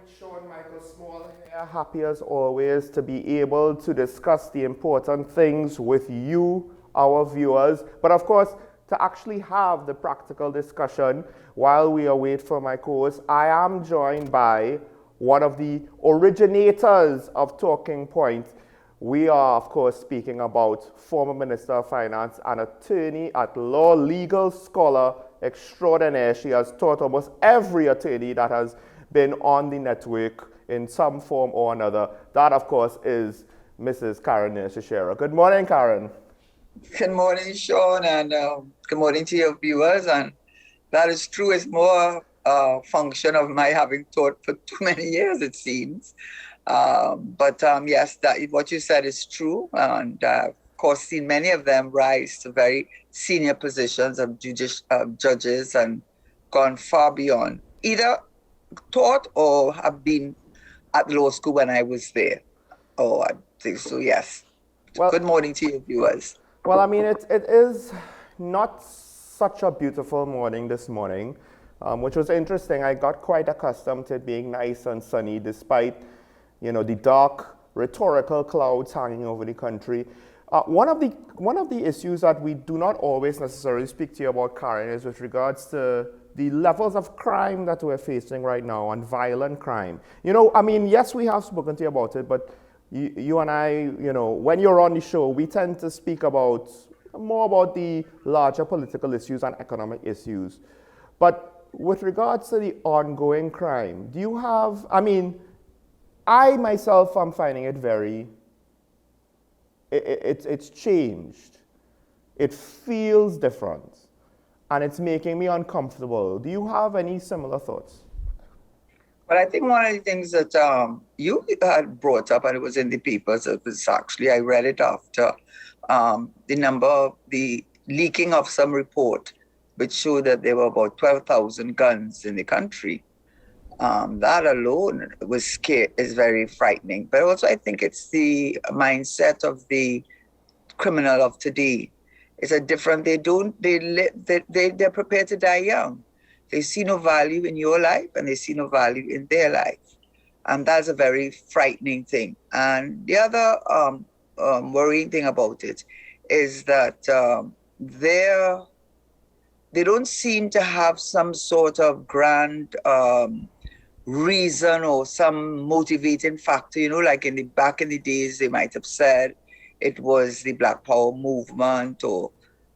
Sean Michael Small here, happy as always to be able to discuss the important things with you, our viewers, but of course, to actually have the practical discussion while we await for my co-host. I am joined by one of the originators of Talking Point. We are, of course, speaking about former Minister of Finance and attorney at law, legal scholar extraordinaire. She has taught almost every attorney that has been on the network in some form or another. That, of course, is Mrs. Karen Shishera. Good morning, Karen. Good morning, Sean, and good morning to your viewers. And that is true. It's more a function of my having taught for too many years, it seems. But yes, what you said is true. And of course, seen many of them rise to very senior positions of judges and gone far beyond. Either taught or have been at law school when I was there. Oh, I think so, yes. Well, good morning to your viewers. Well, I mean, it is not such a beautiful morning this morning, which was interesting. I got quite accustomed to it being nice and sunny despite, the dark rhetorical clouds hanging over the country. One of the issues that we do not always necessarily speak to you about, Karen, is with regards to the levels of crime that we're facing right now and violent crime. Yes, we have spoken to you about it, but you and I, when you're on the show, we tend to speak more about the larger political issues and economic issues. But with regards to the ongoing crime, do you have, I myself am finding it it's changed. It feels different. And it's making me uncomfortable. Do you have any similar thoughts? But I think one of the things that you had brought up, and it was in the papers, it was actually, I read it after the leaking of some report, which showed that there were about 12,000 guns in the country. That alone is very frightening. But also I think it's the mindset of the criminal of today. It's a different, they're prepared to die young. They see no value in your life and they see no value in their life. And that's a very frightening thing. And the other worrying thing about it is that they don't seem to have some sort of grand reason or some motivating factor, like back in the days, they might have said it was the Black Power movement or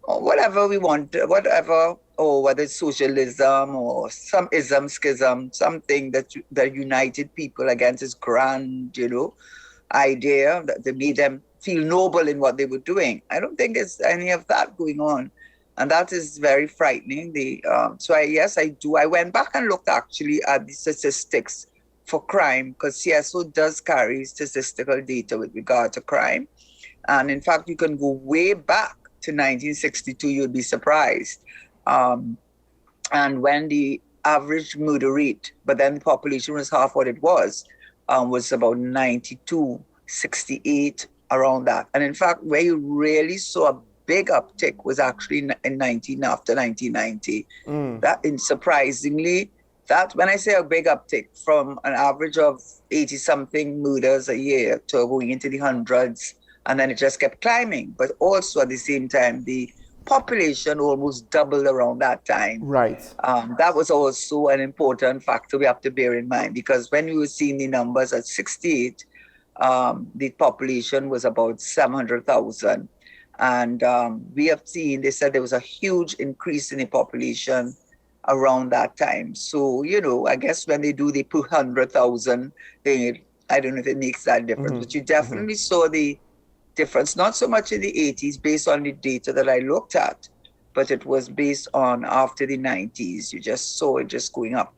whatever we want, or whether it's socialism or some ism, schism, something that united people against this grand, idea that they made them feel noble in what they were doing. I don't think there's any of that going on. And that is very frightening. I do. I went back and looked actually at the statistics for crime, because CSO does carry statistical data with regard to crime. And in fact, you can go way back to 1962, you'd be surprised. And when the average murder rate, but then the population was half what it was about 92, 68, around that. And in fact, where you really saw a big uptick was actually after 1990. Surprisingly, that when I say a big uptick from an average of 80-something murders a year to going into the hundreds, and then it just kept climbing. But also at the same time, the population almost doubled around that time. Right. That was also an important factor we have to bear in mind, because when we were seeing the numbers at 68, the population was about 700,000. And we have seen, they said there was a huge increase in the population around that time. So, I guess when they do the 100,000 thing, I don't know if it makes that difference, but you definitely saw the difference, not so much in the 80s based on the data that I looked at, but it was based on after the 90s. You just saw it just going up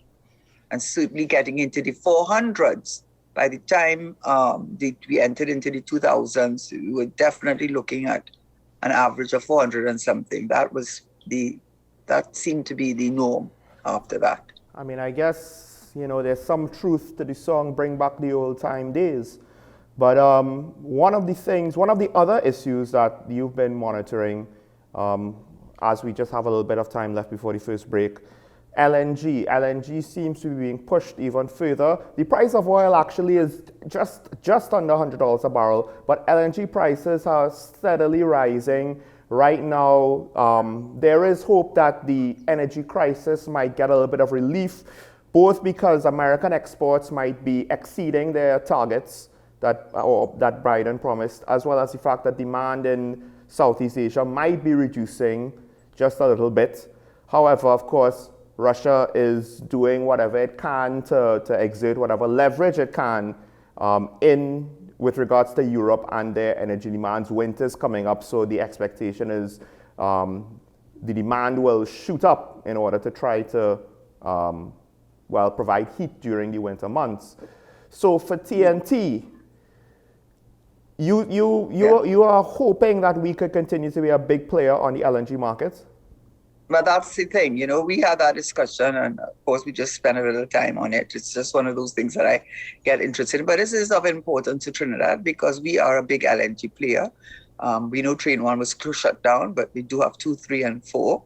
and certainly getting into the 400s. By the time we entered into the 2000s, we were definitely looking at an average of 400 and something. That seemed to be the norm after that. I guess, there's some truth to the song, Bring Back the Old Time Days. But one of the other issues that you've been monitoring, as we just have a little bit of time left before the first break, LNG seems to be being pushed even further. The price of oil actually is just under $100 a barrel, but LNG prices are steadily rising. Right now, there is hope that the energy crisis might get a little bit of relief, both because American exports might be exceeding their targets that Biden promised, as well as the fact that demand in Southeast Asia might be reducing just a little bit. However, of course, Russia is doing whatever it can to exert whatever leverage it can with regards to Europe and their energy demands. Winter's coming up, so the expectation is the demand will shoot up in order to try to provide heat during the winter months. So for TNT, you are hoping that we could continue to be a big player on the LNG market? But that's the thing, we had that discussion, and of course we just spent a little time on it. It's just one of those things that I get interested in. But this is of importance to Trinidad because we are a big LNG player. We know Train 1 was shut down, but we do have 2, 3, and 4.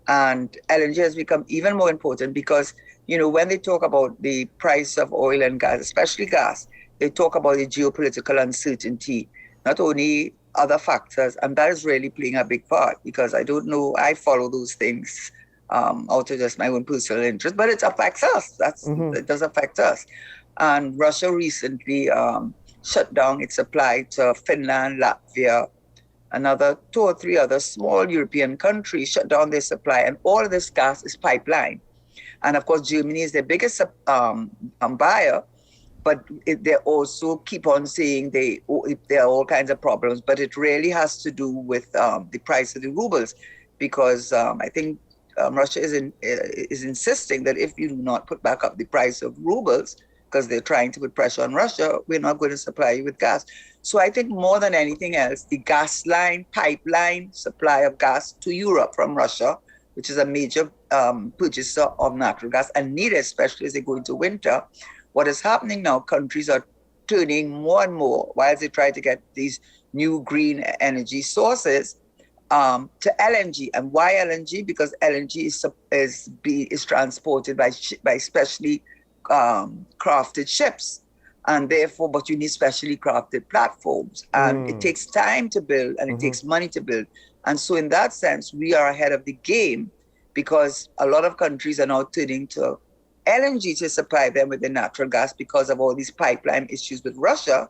And LNG has become even more important because, when they talk about the price of oil and gas, especially gas, they talk about the geopolitical uncertainty, not only other factors, and that is really playing a big part because I don't know, I follow those things out of just my own personal interest, but it affects us. It does affect us. And Russia recently shut down its supply to Finland, Latvia, another 2 or 3 other small European countries shut down their supply, and all of this gas is pipeline. And of course, Germany is their biggest buyer. But they also keep on saying there are all kinds of problems, but it really has to do with the price of the rubles, because I think Russia is insisting that if you do not put back up the price of rubles, because they're trying to put pressure on Russia, we're not going to supply you with gas. So I think more than anything else, the pipeline supply of gas to Europe from Russia, which is a major purchaser of natural gas and needed, especially as they go into winter. What is happening now, countries are turning more and more, while they try to get these new green energy sources, to LNG. And why LNG? Because LNG is transported by specially crafted ships. And therefore, but you need specially crafted platforms. And it takes time to build, and it takes money to build. And so in that sense, we are ahead of the game because a lot of countries are now turning to LNG to supply them with the natural gas because of all these pipeline issues with Russia.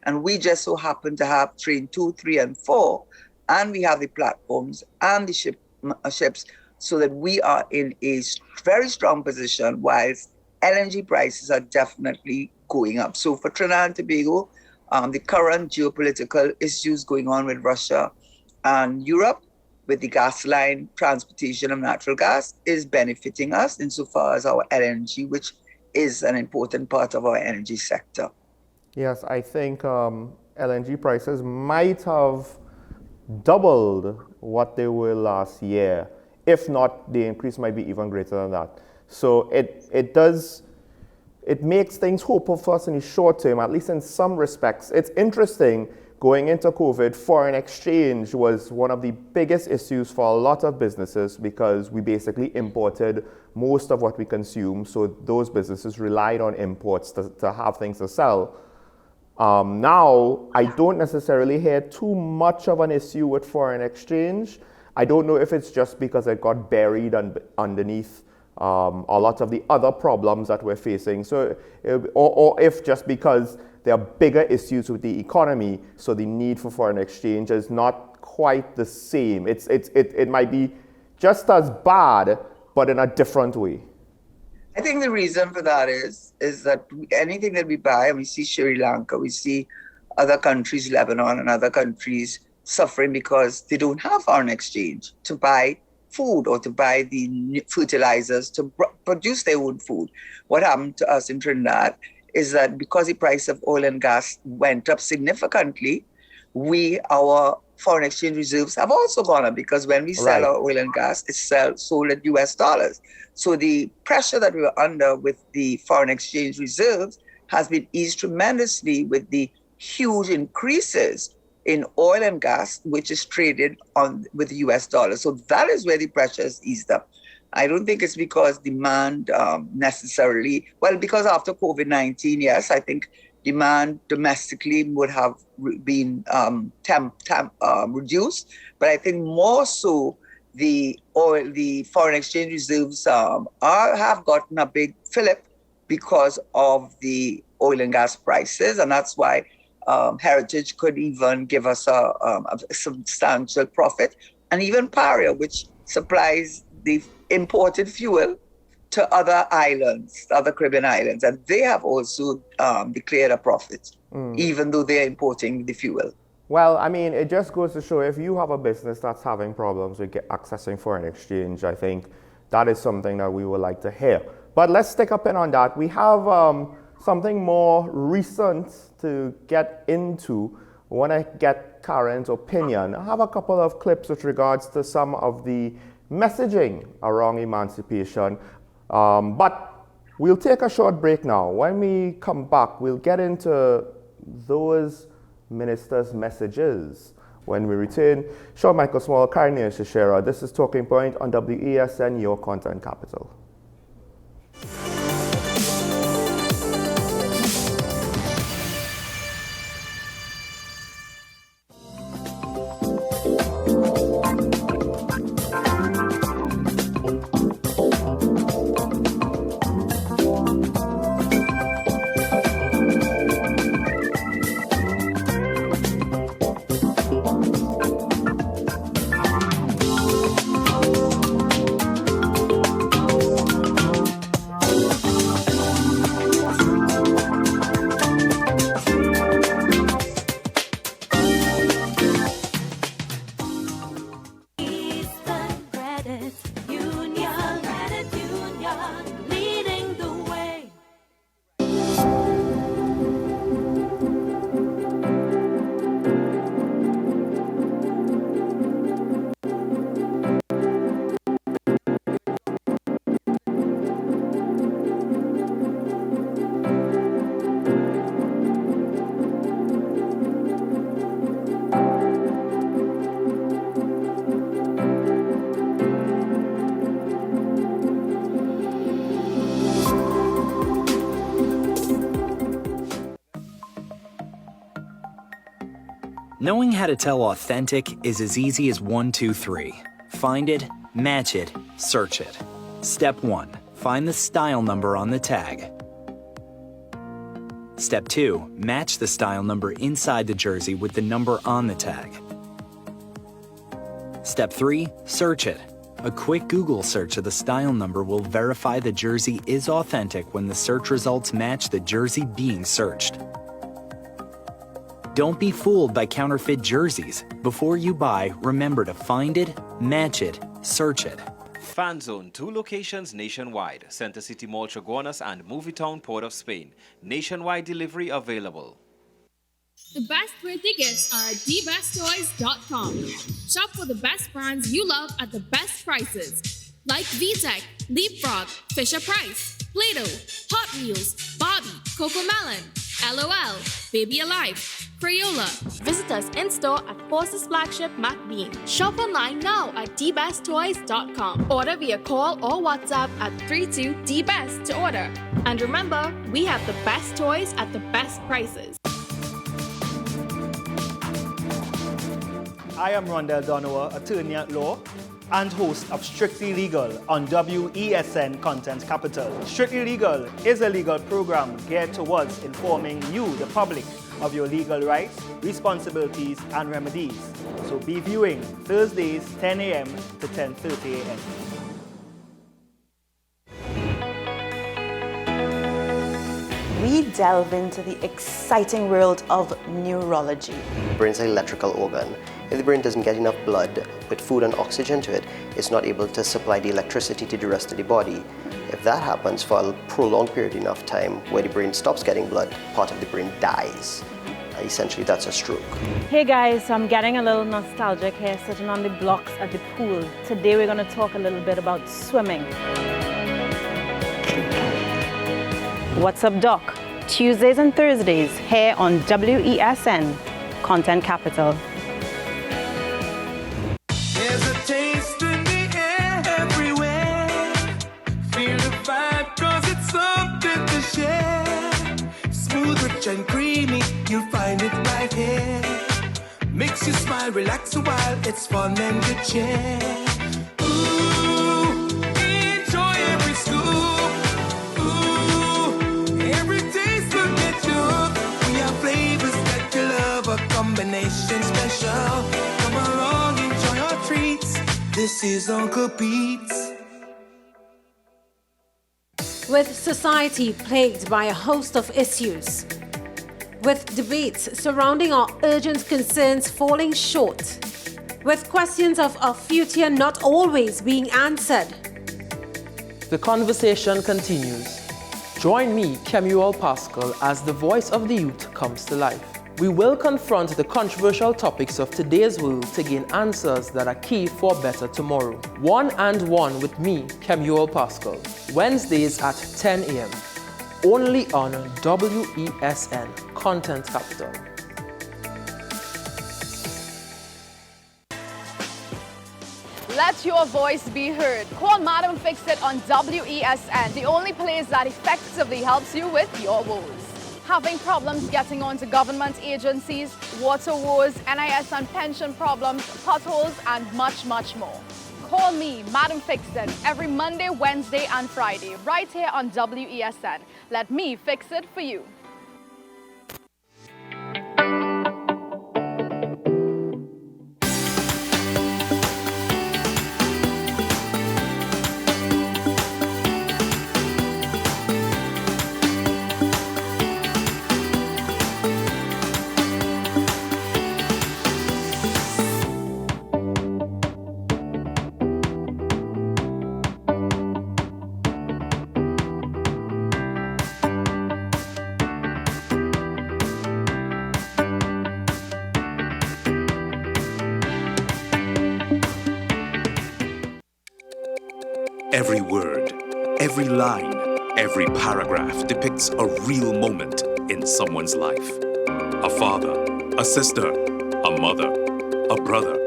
And we just so happen to have Train 2, 3, and 4, and we have the platforms and the ships, so that we are in a very strong position, whilst LNG prices are definitely going up. So for Trinidad and Tobago, the current geopolitical issues going on with Russia and Europe, with the gas line transportation of natural gas, is benefiting us insofar as our LNG, which is an important part of our energy sector. Yes, I think LNG prices might have doubled what they were last year. If not, the increase might be even greater than that. So it makes things hopeful for us in the short term, at least in some respects. It's interesting. Going into COVID, foreign exchange was one of the biggest issues for a lot of businesses because we basically imported most of what we consume. So those businesses relied on imports to have things to sell. Now, I don't necessarily hear too much of an issue with foreign exchange. I don't know if it's just because it got buried underneath a lot of the other problems that we're facing. So, or if just because there are bigger issues with the economy, so the need for foreign exchange is not quite the same. It might be just as bad, but in a different way. I think the reason for that is that anything that we buy, and we see Sri Lanka, we see other countries, Lebanon and other countries, suffering because they don't have foreign exchange to buy food or to buy the fertilizers to produce their own food. What happened to us in Trinidad is that because the price of oil and gas went up significantly, our foreign exchange reserves have also gone up, because when we sell our oil and gas, it's sold at US dollars. So the pressure that we were under with the foreign exchange reserves has been eased tremendously with the huge increases in oil and gas, which is traded with the US dollar. So that is where the pressure is eased up. I don't think it's because demand necessarily, well, because after COVID-19, yes, I think demand domestically would have been reduced, but I think more so the foreign exchange reserves have gotten a big fillip because of the oil and gas prices, and that's why Heritage could even give us a substantial profit, and even Paria, which supplies the imported fuel to other islands, other Caribbean islands, and they have also declared a profit, even though they're importing the fuel. Well, I mean, it just goes to show if you have a business that's having problems with accessing foreign exchange, I think that is something that we would like to hear. But let's stick a pin on that. We have something more recent to get into. I want to get Karen's opinion. I have a couple of clips with regards to some of the messaging around emancipation, but we'll take a short break now. When we come back, we'll get into those ministers' messages. When we return, Sean Michael Small, Karen Shishera. This is Talking Point on WESN, your content capital. Knowing how to tell authentic is as easy as 1, 2, 3. Find it, match it, search it. Step 1. Find the style number on the tag. Step 2. Match the style number inside the jersey with the number on the tag. Step 3. Search it. A quick Google search of the style number will verify the jersey is authentic when the search results match the jersey being searched. Don't be fooled by counterfeit jerseys. Before you buy, remember to find it, match it, search it. Fan Zone, 2 locations nationwide. Center City Mall, Chaguanas and Movietown, Port of Spain. Nationwide delivery available. The best birthday gifts are at dbesttoys.com. Shop for the best brands you love at the best prices. Like VTech, Leapfrog, Fisher-Price, Play-Doh, Hot Wheels, Barbie, Cocomelon, LOL, Baby Alive, Crayola. Visit us in-store at Forces Flagship MacBean. Shop online now at dbesttoys.com. Order via call or WhatsApp at 32DBEST to order. And remember, we have the best toys at the best prices. I am Rondell Donowa, attorney at law and host of Strictly Legal on WESN Content Capital. Strictly Legal is a legal program geared towards informing you, the public, of your legal rights, responsibilities, and remedies. So be viewing Thursdays 10 a.m. to 10:30 a.m. We delve into the exciting world of neurology. The brain is an electrical organ. If the brain doesn't get enough blood with food and oxygen to it, it's not able to supply the electricity to the rest of the body. If that happens for a prolonged period enough time where the brain stops getting blood, part of the brain dies. Essentially, that's a stroke. Hey guys, I'm getting a little nostalgic here, sitting on the blocks at the pool. Today we're going to talk a little bit about swimming. What's up, Doc? Tuesdays and Thursdays here on WESN Content Capital. There's a taste in the air everywhere. you'll find it right here. Makes you smile, relax a while, it's fun and good cheer. Ooh, enjoy every scoop. Ooh, every taste will get you hooked. We have flavors that you love, a combination special. Come along, enjoy our treats. This is Uncle Pete's. With society plagued by a host of issues, with debates surrounding our urgent concerns falling short, with questions of our future not always being answered, the conversation continues. Join me, Kemuel Pascal, as the voice of the youth comes to life. We will confront the controversial topics of today's world to gain answers that are key for a better tomorrow. One and One with me, Kemuel Pascal. Wednesdays at 10 a.m. Only on WESN, Content Capital. Let your voice be heard. Call Madam Fix It on WESN, the only place that effectively helps you with your woes. Having problems getting onto government agencies, water woes, NIS and pension problems, potholes, and much, much more. Call me, Madam Fix It, every Monday, Wednesday, and Friday, right here on WESN. Let me fix it for you. Every word, every line, every paragraph depicts a real moment in someone's life. A father, a sister, a mother, a brother.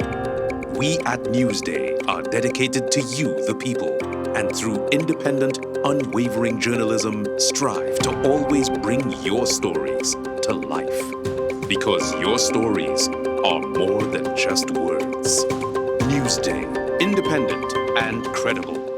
We at Newsday are dedicated to you, the people, and through independent, unwavering journalism, strive to always bring your stories to life. Because your stories are more than just words. Newsday, independent and credible.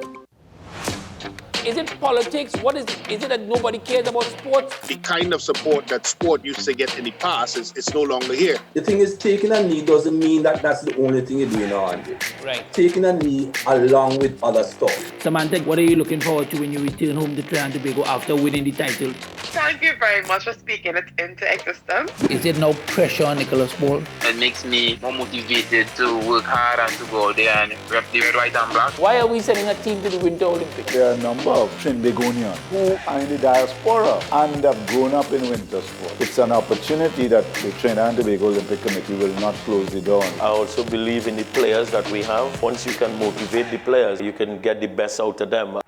Is it politics? What is it? Is it that nobody cares about sports? The kind of support that sport used to get in the past is no longer here. The thing is, taking a knee doesn't mean that that's the only thing you're doing now, Andy. Right. Taking a knee along with other stuff. Samantha, what are you looking forward to when you return home to Trinidad and Tobago after winning the title? Thank you very much for speaking it into existence. Is it no pressure on Nicholas Paul? It makes me more motivated to work hard and to go out there and rep the red, white and black. Why are we sending a team to the Winter Olympics? There are a number of Trinbagonians who are in the diaspora and have grown up in winter sport. It's an opportunity that the Trinidad and Tobago Olympic Committee will not close the door on. I also believe in the players that we have. Once you can motivate the players, you can get the best out of them.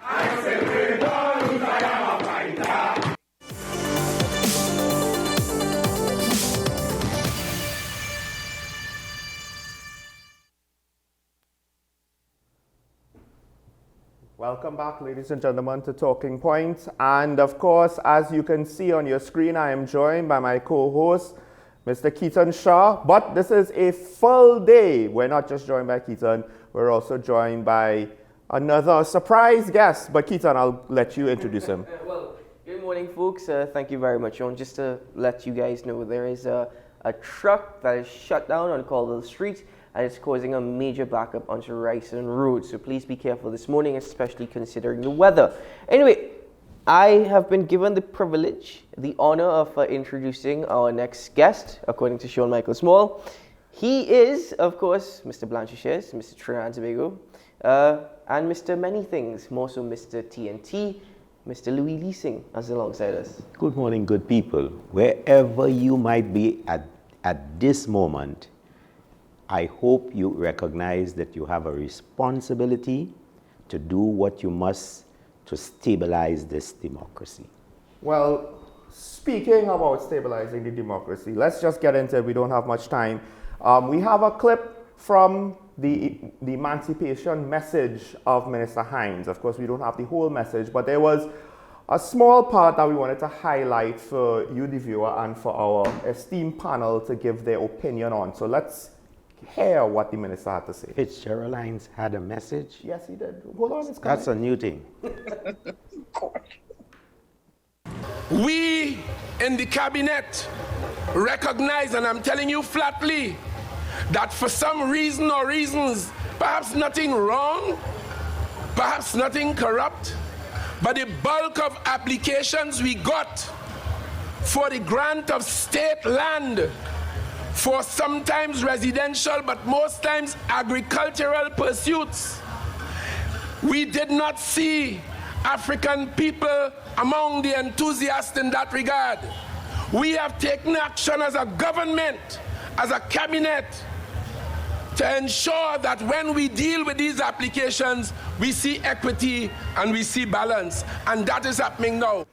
Welcome back, ladies and gentlemen, to Talking Points. And of course, as you can see on your screen, I am joined by my co-host, Mr. Keaton Shah. But this is a full day. We're not just joined by Keaton, we're also joined by another surprise guest. But Keaton, I'll let you introduce him. Well, good morning, folks. Thank you very much, John. Just to let you guys know, there is a truck that is shut down on Colville Street, and it's causing a major backup onto Ryson Road. So please be careful this morning, especially considering the weather. Anyway, I have been given the privilege, the honor of introducing our next guest, according to Sean Michael Small. He is, of course, Mr. Blanchishes, Mr. Trinidad and Tobago, and Mr. Many Things, more so Mr. TNT, Mr. Louis Leasing, as alongside us. Good morning, good people. Wherever you might be at this moment, I hope you recognize that you have a responsibility to do what you must to stabilize this democracy. Well, speaking about stabilizing the democracy, let's just get into it. We don't have much time. We have a clip from the emancipation message of Minister Hines. Of course, we don't have the whole message, but there was a small part that we wanted to highlight for you, the viewer, and for our esteemed panel to give their opinion on. So let's hear what the minister had to say. Fitzgerald Hines had a message? Yes, he did. Hold on, it's coming. That's a new thing. We in the cabinet recognize, and I'm telling you flatly, that for some reason or reasons, perhaps nothing wrong, perhaps nothing corrupt, but the bulk of applications we got for the grant of state land for sometimes residential, but most times agricultural pursuits, we did not see African people among the enthusiasts in that regard. We have taken action as a government, as a cabinet, to ensure that when we deal with these applications, we see equity and we see balance, and that is happening now.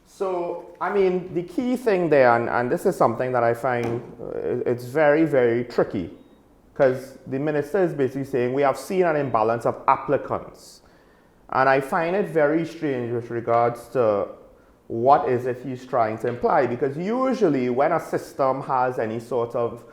So, I mean, the key thing there, and this is something that I find it's very, very tricky, because the minister is basically saying we have seen an imbalance of applicants. And I find it very strange with regards to what is it he's trying to imply, because usually when a system has any sort of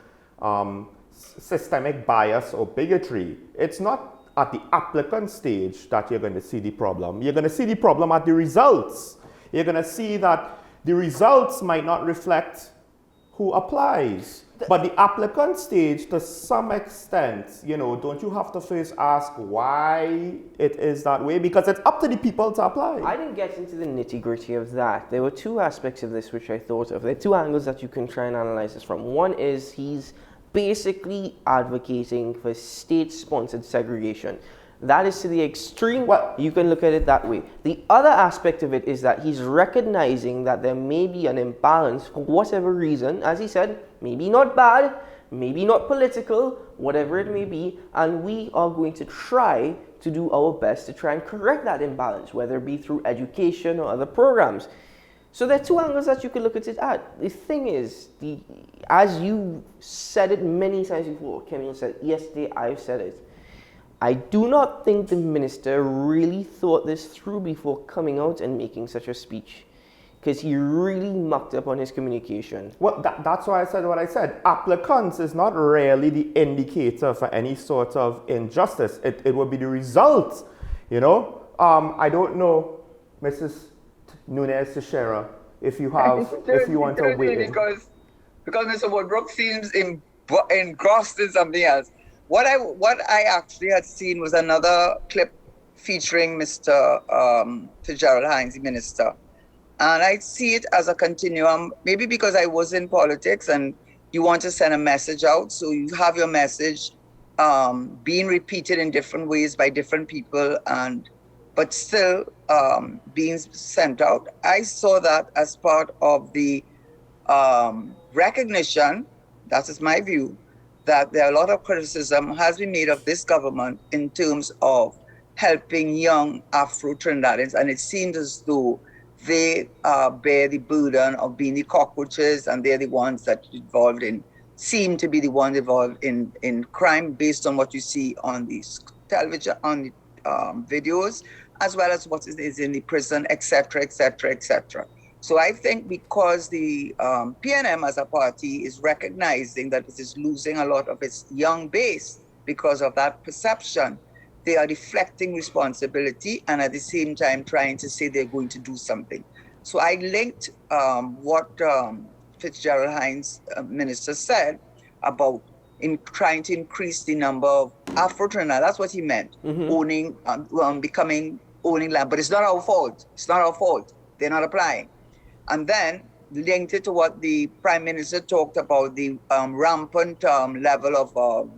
systemic bias or bigotry, it's not at the applicant stage that you're going to see the problem. You're going to see the problem at the results. You're going to see that the results might not reflect who applies. But the applicant stage, to some extent, you know, don't you have to first ask why it is that way? Because it's up to the people to apply. I didn't get into the nitty-gritty of that. There were two aspects of this which I thought of. There are two angles that you can try and analyze this from. One is he's basically advocating for state-sponsored segregation. That is to the extreme. Well, you can look at it that way. The other aspect of it is that he's recognizing that there may be an imbalance for whatever reason. As he said, maybe not bad, maybe not political, whatever it may be, and we are going to try to do our best to try and correct that imbalance, whether it be through education or other programs. So there are two angles that you can look at it at. The thing is, as you said it many times before, Camille said, yesterday I've said it, I do not think the minister really thought this through before coming out and making such a speech, because he really mucked up on his communication. Well, that's why I said what I said. Applicants is not really the indicator for any sort of injustice. It would be the result, you know. I don't know, Mrs. Nunez Teixeira, if you have, if you want to weigh in. Because Mr. Woodbrook seems engrossed in something else. What I actually had seen was another clip featuring Mr. Fitzgerald Hines, the minister. And I see it as a continuum, maybe because I was in politics and you want to send a message out. So you have your message being repeated in different ways by different people, but still being sent out. I saw that as part of the recognition, that is my view, that there are a lot of criticism has been made of this government in terms of helping young Afro-Trinidadians, and it seems as though they bear the burden of being the cockroaches, and they're the ones that seem to be the ones involved in crime based on what you see on the television, on the videos, as well as what is in the prison, etc., etc., etc. So I think because the PNM as a party is recognizing that it is losing a lot of its young base because of that perception, they are deflecting responsibility and at the same time trying to say they're going to do something. So I linked what Fitzgerald Hines, minister, said about trying to increase the number of Afro-Trinidad. That's what he meant, owning land. But it's not our fault. It's not our fault. They're not applying. And then linked it to what the Prime Minister talked about, the rampant level of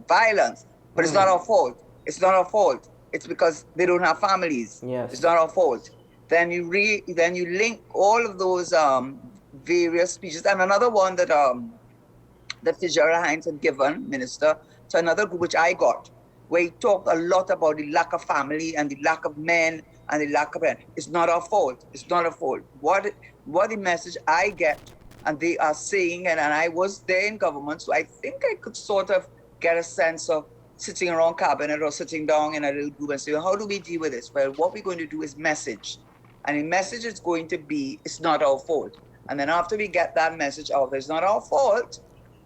violence. But it's not our fault. It's not our fault. It's because they don't have families. Yes. It's not our fault. Then you link all of those various speeches. And another one that Fitzgerald Hines had given, Minister, to another group, which I got, where he talked a lot about the lack of family and the lack of men and the lack of men. It's not our fault. It's not our fault. What the message I get, and they are saying, and I was there in government, so I think I could sort of get a sense of sitting around cabinet or sitting down in a little group and saying, how do we deal with this? Well, what we're going to do is message. And the message is going to be, it's not our fault. And then after we get that message out, it's not our fault,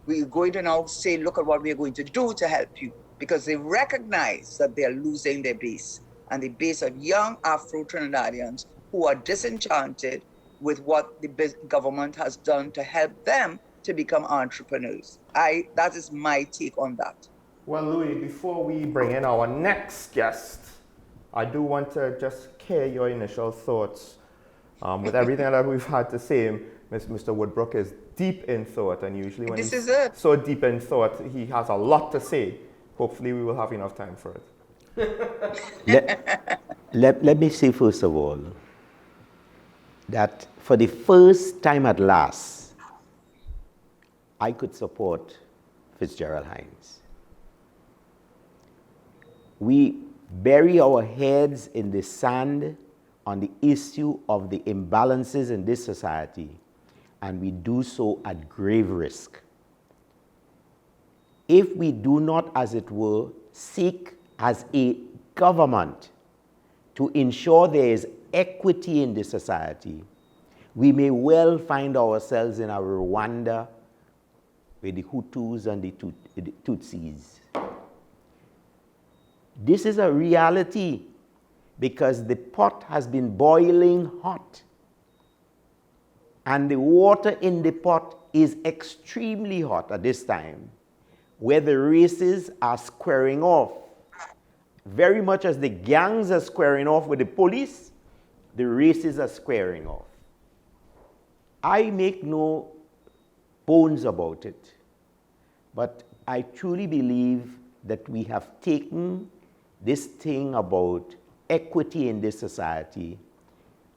we're going to now say, look at what we're going to do to help you. Because they recognize that they're losing their base. And the base of young Afro-Trinidadians who are disenchanted with what the government has done to help them to become entrepreneurs. That is my take on that. Well, Louis, before we bring in our next guest, I do want to just hear your initial thoughts. With everything that we've had to say, Mr. Woodbrook is deep in thought, and usually when he's so deep in thought, he has a lot to say. Hopefully we will have enough time for it. Let me say first of all that for the first time at last, I could support Fitzgerald Hines. We bury our heads in the sand on the issue of the imbalances in this society, and we do so at grave risk. If we do not, as it were, seek as a government to ensure there is equity in this society, we may well find ourselves in a Rwanda with the Hutus and the Tutsis. This is a reality because the pot has been boiling hot and the water in the pot is extremely hot at this time, where the races are squaring off. Very much as the gangs are squaring off with the police, the races are squaring off. I make no bones about it, but I truly believe that we have taken this thing about equity in this society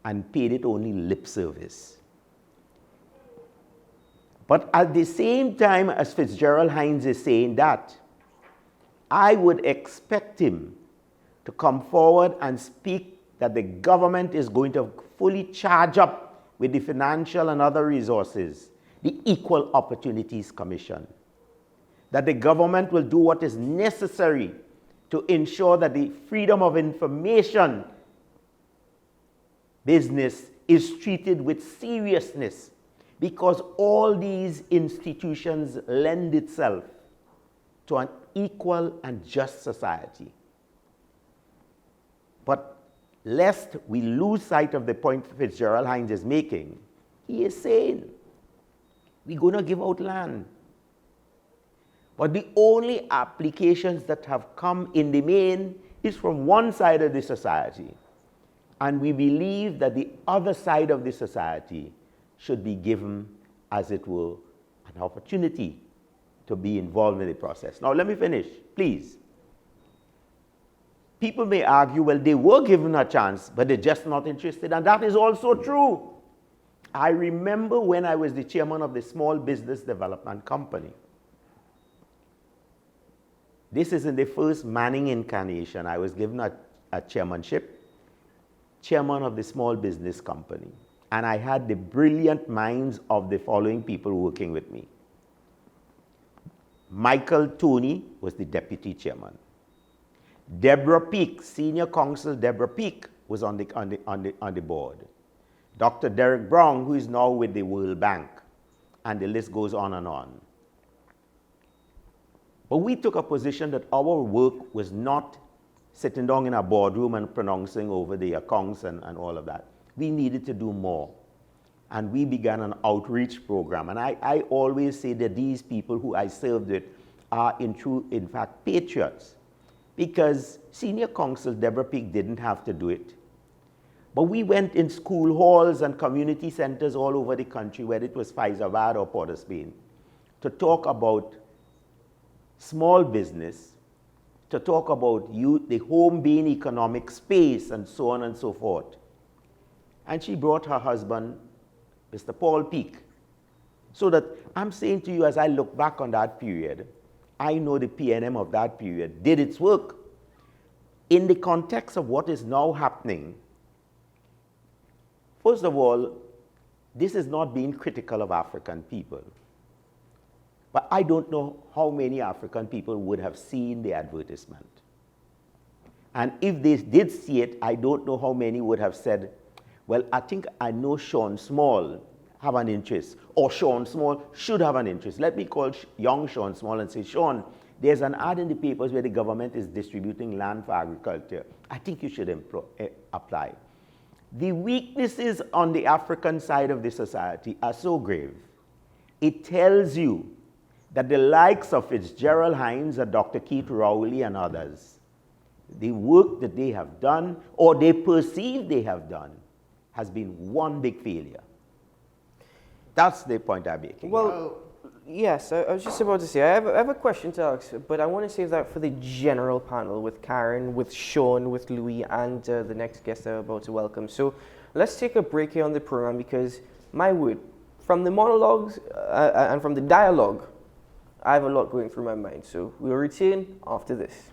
and paid it only lip service. But at the same time as Fitzgerald Hines is saying that, I would expect him to come forward and speak that the government is going to fully charge up with the financial and other resources, the Equal Opportunities Commission, that the government will do what is necessary to ensure that the freedom of information business is treated with seriousness, because all these institutions lend itself to an equal and just society. But lest we lose sight of the point Fitzgerald Hines is making, he is saying, we're going to give out land. But the only applications that have come in the main is from one side of the society. And we believe that the other side of the society should be given, as it were, an opportunity to be involved in the process. Now, let me finish, please. People may argue, well, they were given a chance, but they're just not interested, and that is also true. I remember when I was the chairman of the Small Business Development Company. This is in the first Manning incarnation. I was given a chairmanship, chairman of the Small Business Company. And I had the brilliant minds of the following people working with me. Michael Toney was the deputy chairman. Deborah Peake, senior counsel Deborah Peake, was on the board. Dr. Derek Brown, who is now with the World Bank, and the list goes on and on. But we took a position that our work was not sitting down in a boardroom and pronouncing over the accounts and all of that. We needed to do more. And we began an outreach program. And I always say that these people who I served with are in fact, patriots. Because senior counsel Deborah Peake didn't have to do it. But we went in school halls and community centers all over the country, whether it was Faizabad or Port of Spain, to talk about small business, to talk about the home being economic space, and so on and so forth. And she brought her husband, Mr. Paul Peake. So that I'm saying to you, as I look back on that period, I know the PNM of that period did its work. In the context of what is now happening, first of all, this is not being critical of African people. But I don't know how many African people would have seen the advertisement. And if they did see it, I don't know how many would have said, Well, I know Sean Small have an interest, or Sean Small should have an interest. Let me call young Sean Small and say, Sean, there's an ad in the papers where the government is distributing land for agriculture. I think you should apply. The weaknesses on the African side of the society are so grave. It tells you that the likes of Fitzgerald Hines and Dr. Keith Rowley and others, the work that they have done, or they perceive they have done, has been one big failure. That's the point I'm making. Well, yes, I was just about to say, I have a question to ask, but I want to save that for the general panel with Karen, with Sean, with Louis, and the next guest that I'm about to welcome. So let's take a break here on the program because, my word, from the monologues and from the dialogue, I have a lot going through my mind. So we'll return after this.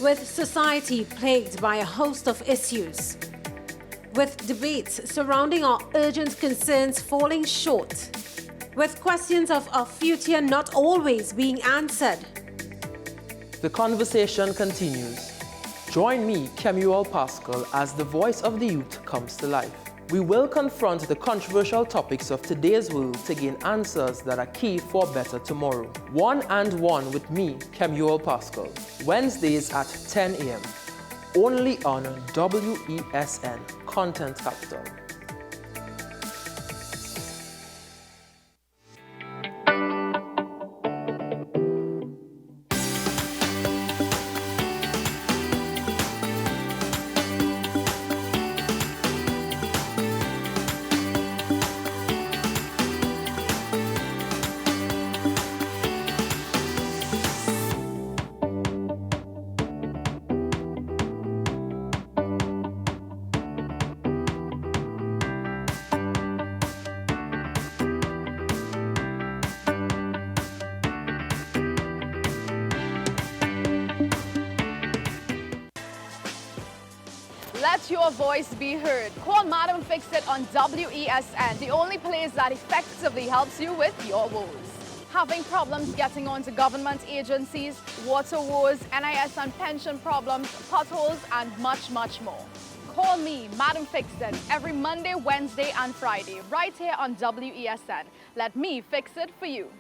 With society plagued by a host of issues, with debates surrounding our urgent concerns falling short, with questions of our future not always being answered. The conversation continues. Join me, Kemuel Pascal, as the voice of the youth comes to life. We will confront the controversial topics of today's world to gain answers that are key for a better tomorrow. One and One with me, Kemuel Pascal. Wednesdays at 10 a.m. Only on WESN Content Capital. Let your voice be heard. Call Madam Fix-It on WESN, the only place that effectively helps you with your woes. Having problems getting onto government agencies, water woes, NIS and pension problems, potholes, and much, much more. Call me, Madam Fix-It, every Monday, Wednesday, and Friday, right here on WESN. Let me fix it for you.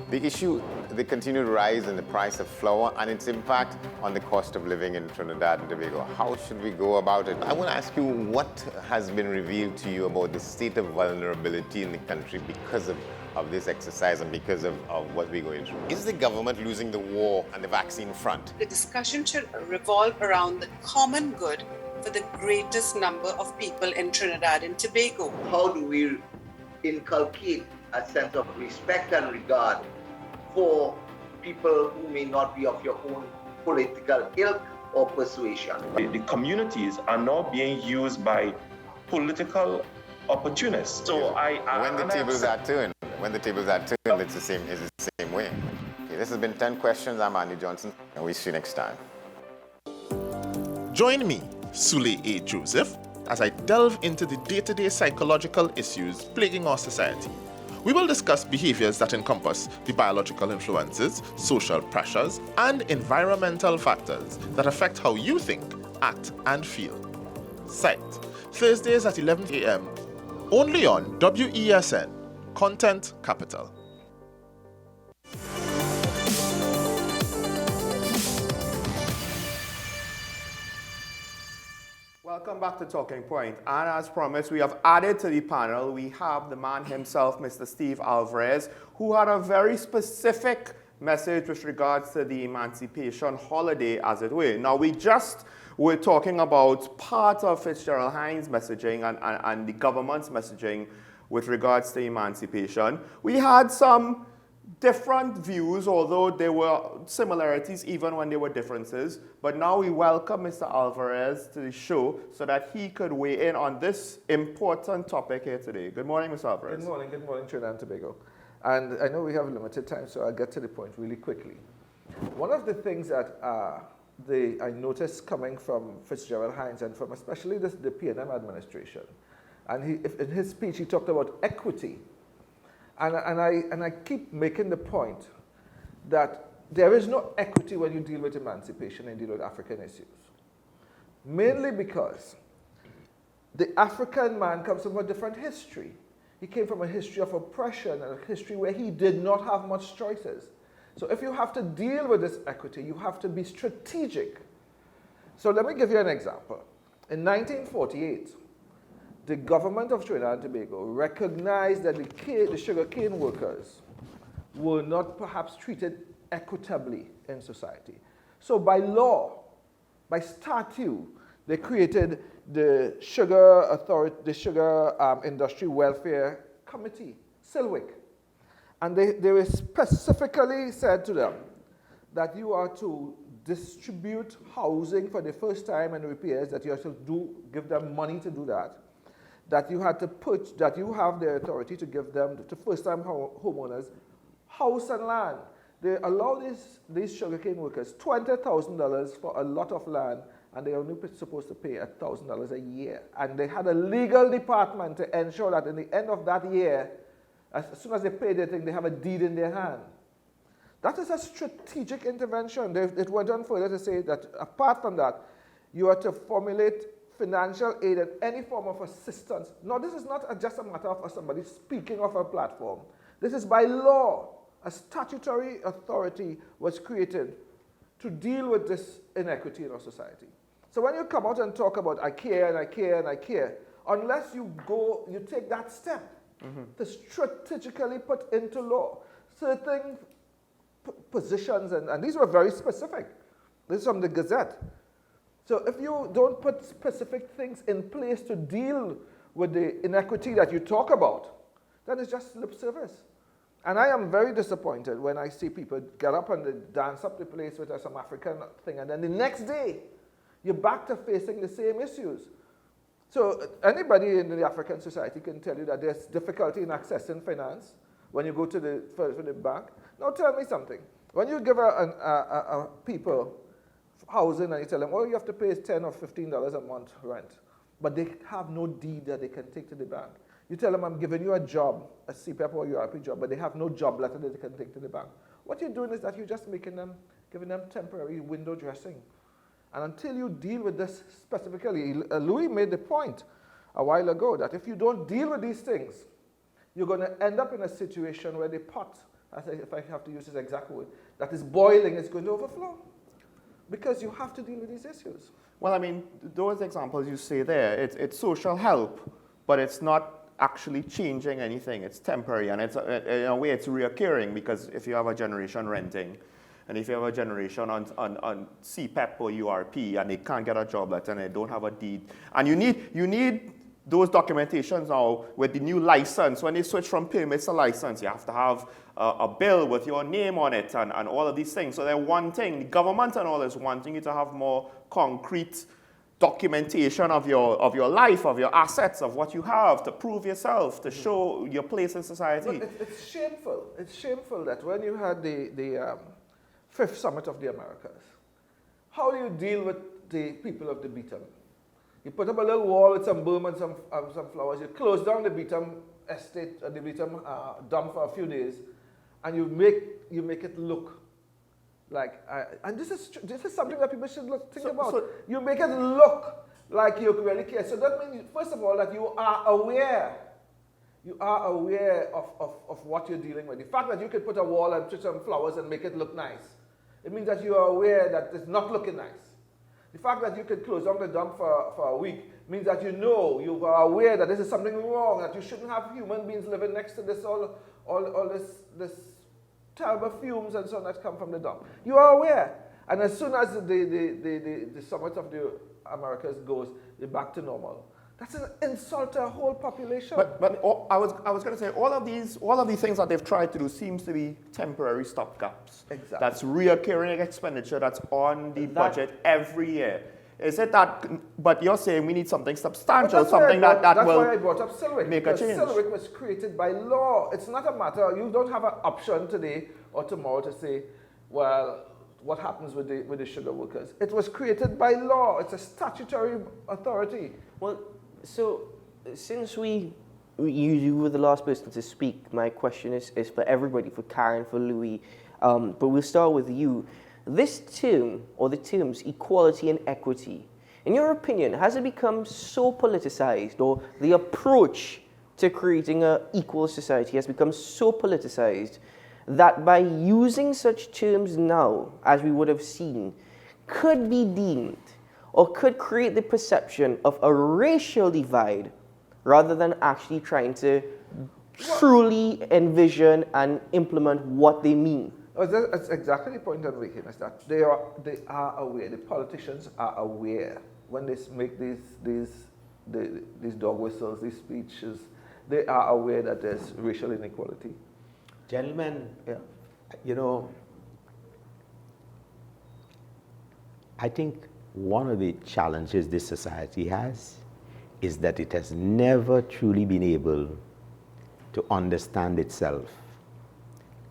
The issue, the continued rise in the price of flour and its impact on the cost of living in Trinidad and Tobago. How should we go about it? I want to ask you, what has been revealed to you about the state of vulnerability in the country because of this exercise and because of what we're going through? Is the government losing the war on the vaccine front? The discussion should revolve around the common good for the greatest number of people in Trinidad and Tobago. How do we inculcate a sense of respect and regard for people who may not be of your own political ilk or persuasion. The communities are now being used by political opportunists. So when the tables are turned, it's the same way. Okay, this has been 10 Questions. I'm Andy Johnson, and we'll see you next time. Join me, Sule A. Joseph, as I delve into the day-to-day psychological issues plaguing our society. We will discuss behaviors that encompass the biological influences, social pressures, and environmental factors that affect how you think, act, and feel. Sight, Thursdays at 11 a.m., only on WESN, Content Capital. Welcome back to Talking Point. And as promised, we have added to the panel, we have the man himself, Mr. Steve Alvarez, who had a very specific message with regards to the emancipation holiday, as it were. Now, we just were talking about part of Fitzgerald Hines' messaging and the government's messaging with regards to emancipation. We had some different views, although there were similarities even when there were differences. But now we welcome Mr. Alvarez to the show so that he could weigh in on this important topic here today. Good morning, Mr. Alvarez. Good morning, Trinidad and Tobago. And I know we have limited time, so I'll get to the point really quickly. One of the things that I noticed coming from Fitzgerald Hines and from especially the PNM administration, and in his speech he talked about equity. And I keep making the point that there is no equity when you deal with emancipation and deal with African issues. Mainly because the African man comes from a different history. He came from a history of oppression and a history where he did not have much choices. So if you have to deal with this equity, you have to be strategic. So let me give you an example. In 1948, the government of Trinidad and Tobago recognized that the sugarcane workers were not perhaps treated equitably in society. So by law, by statute, they created the Sugar Authority, the Sugar Industry Welfare Committee, SILWIC. And they were specifically said to them that you are to distribute housing for the first time and repairs, that you have to give them money to do that. That you had to that you have the authority to give them, to first-time homeowners, house and land. They allow these sugarcane workers $20,000 for a lot of land, and they are only supposed to pay $1,000 a year. And they had a legal department to ensure that in the end of that year, as soon as they pay their thing, they have a deed in their hand. That is a strategic intervention. It went on further to say that apart from that, you are to formulate financial aid and any form of assistance. Now, this is not just a matter of somebody speaking off a platform. This is by law. A statutory authority was created to deal with this inequity in our society. So when you come out and talk about I care and I care and I care, unless you take that step to strategically put into law certain positions, and these were very specific. This is from the Gazette. So if you don't put specific things in place to deal with the inequity that you talk about, then it's just lip service. And I am very disappointed when I see people get up and they dance up the place with some African thing, and then the next day, you're back to facing the same issues. So anybody in the African society can tell you that there's difficulty in accessing finance when you go to the bank. Now tell me something. When you give a people housing and you tell them, oh, you have to pay $10 or $15 a month rent, but they have no deed that they can take to the bank. You tell them, I'm giving you a job, a CPEP or URP job, but they have no job letter that they can take to the bank. What you're doing is that you're just giving them temporary window dressing. And until you deal with this specifically, Louis made the point a while ago that if you don't deal with these things, you're going to end up in a situation where the pot, if I have to use this exact word, that is boiling is going to overflow. Because you have to deal with these issues. Well, I mean, those examples you say there, it's social help, but it's not actually changing anything. It's temporary, and it's in a way it's reoccurring, because if you have a generation renting, and if you have a generation on CPEP or URP, and they can't get a job letter and they don't have a deed, and you need those documentations now with the new license, when they switch from permits to license, you have to have a bill with your name on it and all of these things. So they're wanting, the government and all is wanting you to have more concrete documentation of your life, of your assets, of what you have, to prove yourself, to show your place in society. But it's shameful. It's shameful that when you had the Fifth Summit of the Americas, how do you deal with the people of the Beaton? You put up a little wall with some boom and some flowers. You close down the Beaton estate, the Beaton dump for a few days, and you make it look like. And this is something that people should think about. So you make it look like you really care. So that means, first of all, that you are aware. You are aware of what you're dealing with. The fact that you can put a wall and put some flowers and make it look nice, it means that you are aware that it's not looking nice. The fact that you can close down the dump for a week means that you are aware that this is something wrong, that you shouldn't have human beings living next to this, all this terrible fumes and so on that come from the dump. You are aware. And as soon as the Summit of the Americas goes, you're back to normal. That's an insult to a whole population. But I was going to say, all of these things that they've tried to do seems to be temporary stopgaps. Exactly. That's reoccurring expenditure that's on the budget every year. Is it that? But you're saying we need something substantial, something that that's will why I brought up Silwick, make a change. Silwick was created by law. It's not a matter. You don't have an option today or tomorrow to say, well, what happens with the sugar workers? It was created by law. It's a statutory authority. Well, so since you were the last person to speak, my question is for everybody, for Karen, for Louis, but we'll start with you. This term, or the terms equality and equity, in your opinion, has it become so politicized, or the approach to creating an equal society has become so politicized that by using such terms now, as we would have seen, could be deemed or could create the perception of a racial divide rather than actually trying to truly envision and implement what they mean? That's exactly the point I'm making, is that they are aware, the politicians are aware when they make these dog whistles, these speeches, they are aware that there's racial inequality. Gentlemen, you know, I think one of the challenges this society has is that it has never truly been able to understand itself.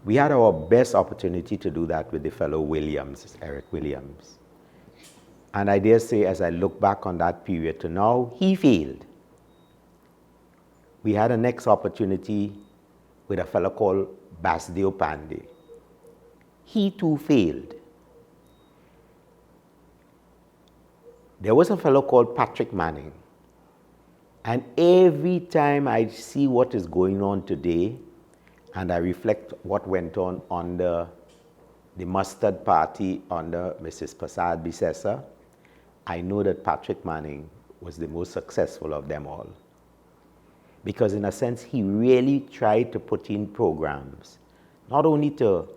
We had our best opportunity to do that with the fellow Williams, Eric Williams. And I dare say, as I look back on that period to now, he failed. We had a next opportunity with a fellow called Basdeo Pandey. He too failed. There was a fellow called Patrick Manning. And every time I see what is going on today, and I reflect what went on under the Mustard Party under Mrs. Prasad Bisesa, I know that Patrick Manning was the most successful of them all. Because in a sense, he really tried to put in programs, not only to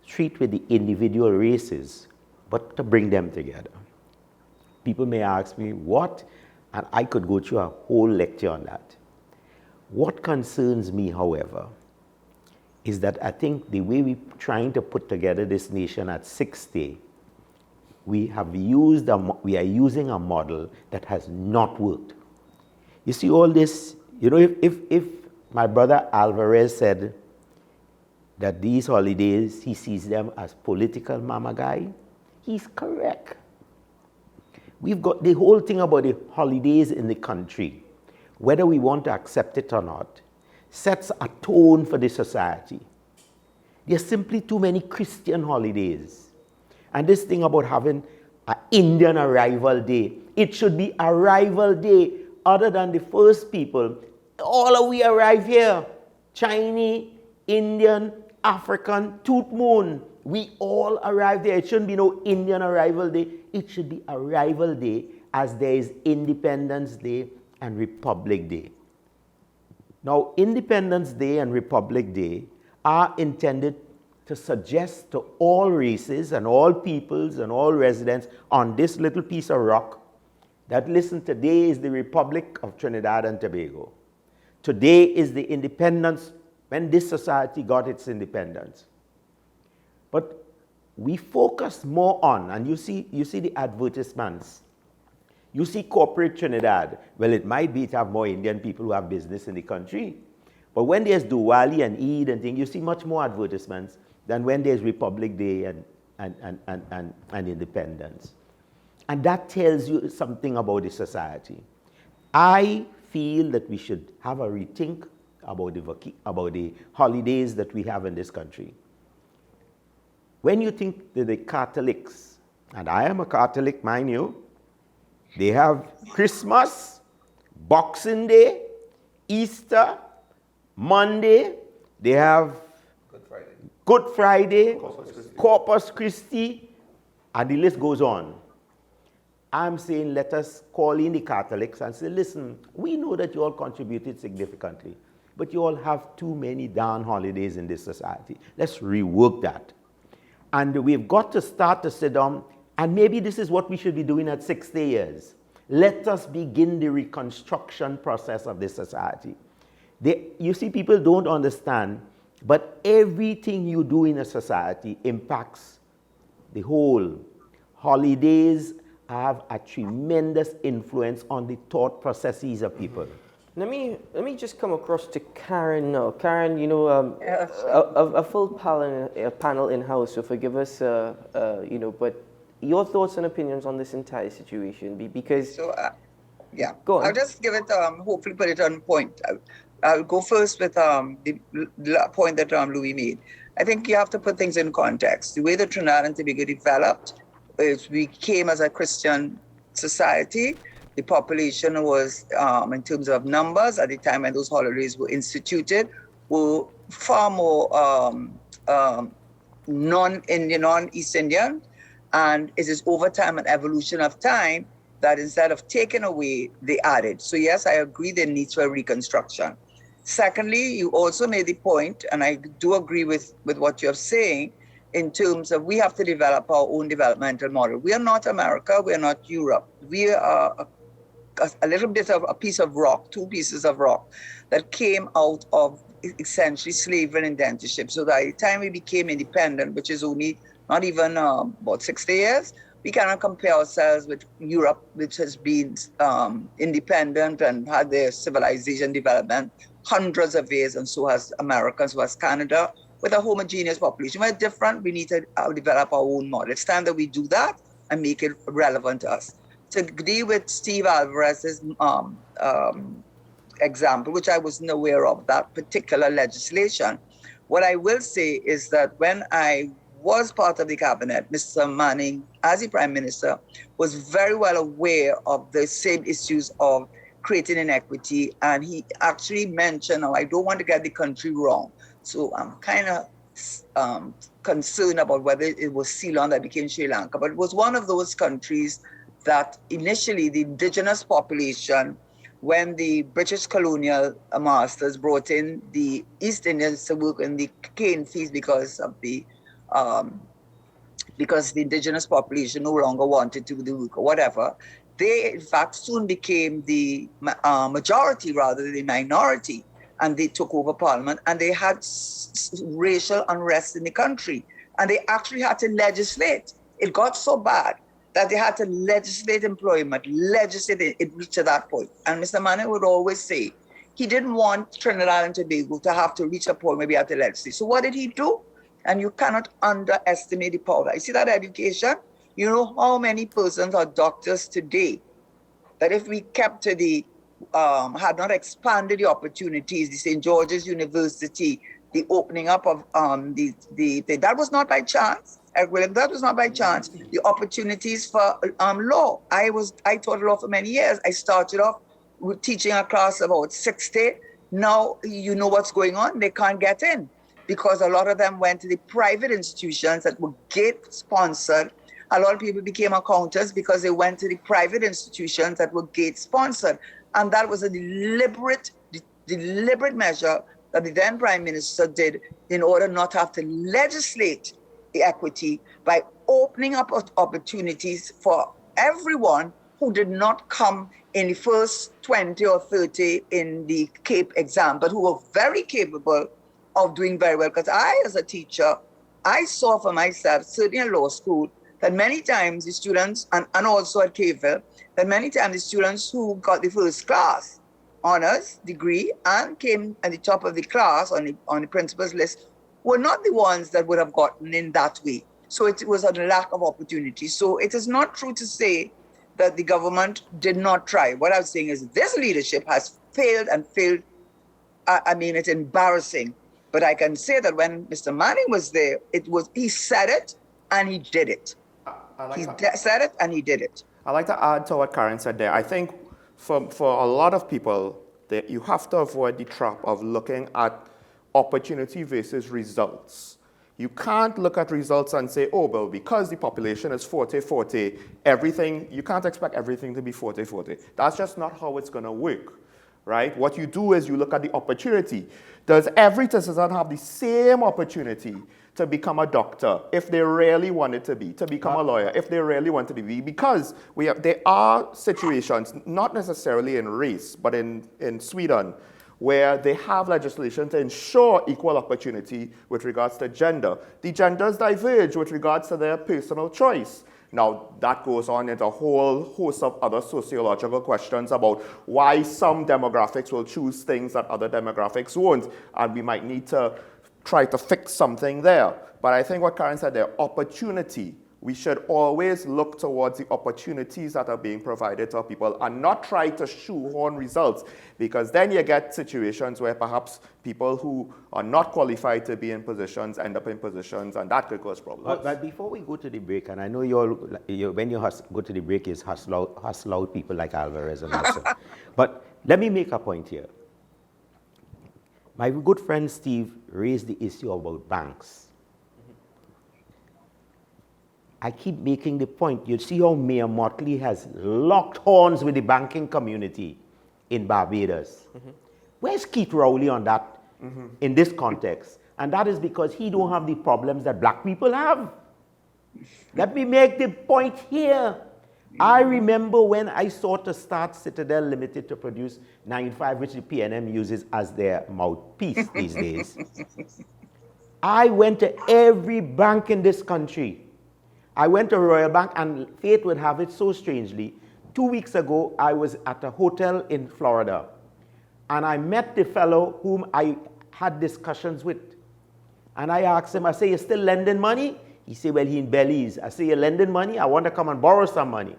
treat with the individual races, but to bring them together. People may ask me, what? And I could go through a whole lecture on that. What concerns me, however, is that I think the way we're trying to put together this nation at 60, we are using a model that has not worked. You see all this, you know, if my brother Alvarez said that these holidays, he sees them as political mama guy, he's correct. We've got the whole thing about the holidays in the country, whether we want to accept it or not, sets a tone for the society. There are simply too many Christian holidays. And this thing about having an Indian arrival day, it should be arrival day other than the first people. All of we arrive here, Chinese, Indian, African, Tooth Moon. We all arrive there. It shouldn't be no Indian arrival day. It should be arrival day as there is Independence Day and Republic Day. Now, Independence Day and Republic Day are intended to suggest to all races and all peoples and all residents on this little piece of rock that, listen, today is the Republic of Trinidad and Tobago. Today is the independence, when this society got its independence. But we focus more on, and you see the advertisements. You see corporate Trinidad. Well, it might be to have more Indian people who have business in the country. But when there's Diwali and Eid and things, you see much more advertisements than when there's Republic Day and independence. And that tells you something about the society. I feel that we should have a rethink about the holidays that we have in this country. When you think that the Catholics, and I am a Catholic, mind you, they have Christmas, Boxing Day, Easter, Monday, they have Good Friday, Corpus Christi, and the list goes on. I'm saying let us call in the Catholics and say, listen, we know that you all contributed significantly, but you all have too many darn holidays in this society. Let's rework that. And we've got to start to sit down, and maybe this is what we should be doing at 60 years. Let us begin the reconstruction process of this society. You see, people don't understand, but everything you do in a society impacts the whole. Holidays have a tremendous influence on the thought processes of people. Let me just come across to Karen now. Karen, you know, a full panel in-house, so forgive us, you know, but your thoughts and opinions on this entire situation, because... So, yeah, go on. I'll just give it, hopefully put it on point. I'll go first with the point that Louis made. I think you have to put things in context. The way that Trinidad and Tobago developed is we came as a Christian society. The population was, in terms of numbers, at the time when those holidays were instituted, were far more non-Indian, non-East Indian. And it is over time and evolution of time that instead of taking away, they added. So yes, I agree there needs for reconstruction. Secondly, you also made the point, and I do agree with what you're saying, in terms of we have to develop our own developmental model. We are not America, we are not Europe. We are a little bit of a piece of rock, two pieces of rock that came out of essentially slavery and indentureship. So by the time we became independent, which is only not even about 60 years, we cannot compare ourselves with Europe, which has been independent and had their civilization development hundreds of years, and so has America, so has Canada, with a homogeneous population. We're different, we need to develop our own model. It's time that we do that and make it relevant to us. To deal with Steve Alvarez's example, which I wasn't aware of, that particular legislation, what I will say is that when I was part of the cabinet, Mr. Manning, as the Prime Minister, was very well aware of the same issues of creating inequity, and he actually mentioned, I don't want to get the country wrong, so I'm kind of concerned about whether it was Ceylon that became Sri Lanka, but it was one of those countries that initially the indigenous population, when the British colonial masters brought in the East Indians to work in the cane fields because the indigenous population no longer wanted to do the work or whatever, they in fact soon became the majority rather than the minority, and they took over parliament, and they had racial unrest in the country, and they actually had to legislate. It got so bad that they had to legislate employment, legislate it reached to that point. And Mr. Manning would always say he didn't want Trinidad and Tobago to have to reach a point where we had to legislate. So what did he do? And you cannot underestimate the power. You see that education? You know how many persons are doctors today that if we kept to the, had not expanded the opportunities, the St. George's University, the opening up of that was not by chance. That was not by chance. The opportunities for law. I taught law for many years. I started off with teaching a class about 60. Now you know what's going on. They can't get in because a lot of them went to the private institutions that were gate sponsored. A lot of people became accountants because they went to the private institutions that were gate sponsored. And that was a deliberate measure that the then Prime Minister did in order not to have to legislate the equity by opening up opportunities for everyone who did not come in the first 20 or 30 in the CAPE exam, but who were very capable of doing very well. Because I, as a teacher, I saw for myself, certainly in law school, that many times the students, and also at CAVIL, that many times the students who got the first class honors degree and came at the top of the class on the principal's list were not the ones that would have gotten in that way. So it was a lack of opportunity. So it is not true to say that the government did not try. What I was saying is this leadership has failed and failed. I mean, it's embarrassing. But I can say that when Mr. Manning was there, he said it and he did it. Said it and he did it. I'd like to add to what Karen said there. I think for a lot of people, you have to avoid the trap of looking at opportunity versus results. You can't look at results and say, oh, well, because the population is 40-40, you can't expect everything to be 40-40. That's just not how it's going to work, right? What you do is you look at the opportunity. Does every citizen have the same opportunity to become a doctor if they really wanted to be, to become a lawyer if they really wanted to be? Because there are situations, not necessarily in race, but in Sweden, where they have legislation to ensure equal opportunity with regards to gender. The genders diverge with regards to their personal choice. Now, that goes on into a whole host of other sociological questions about why some demographics will choose things that other demographics won't, and we might need to try to fix something there. But I think what Karen said there, opportunity, we should always look towards the opportunities that are being provided to people and not try to shoehorn results, because then you get situations where perhaps people who are not qualified to be in positions end up in positions, and that could cause problems. But before we go to the break, and I know when you go to the break, is hustle out people like Alvarez and myself. But let me make a point here. My good friend Steve raised the issue about banks. I keep making the point. You see how Mayor Motley has locked horns with the banking community in Barbados. Where's Keith Rowley on that in this context? And that is because he don't have the problems that black people have. Let me make the point here. I remember when I sought to start Citadel Limited to produce 95, which the PNM uses as their mouthpiece these days. I went to every bank in this country. I went to Royal Bank, and fate would have it so strangely. 2 weeks ago, I was at a hotel in Florida, and I met the fellow whom I had discussions with. And I asked him, I say, you still lending money? He said, well, he in Belize. I say, you're lending money? I want to come and borrow some money.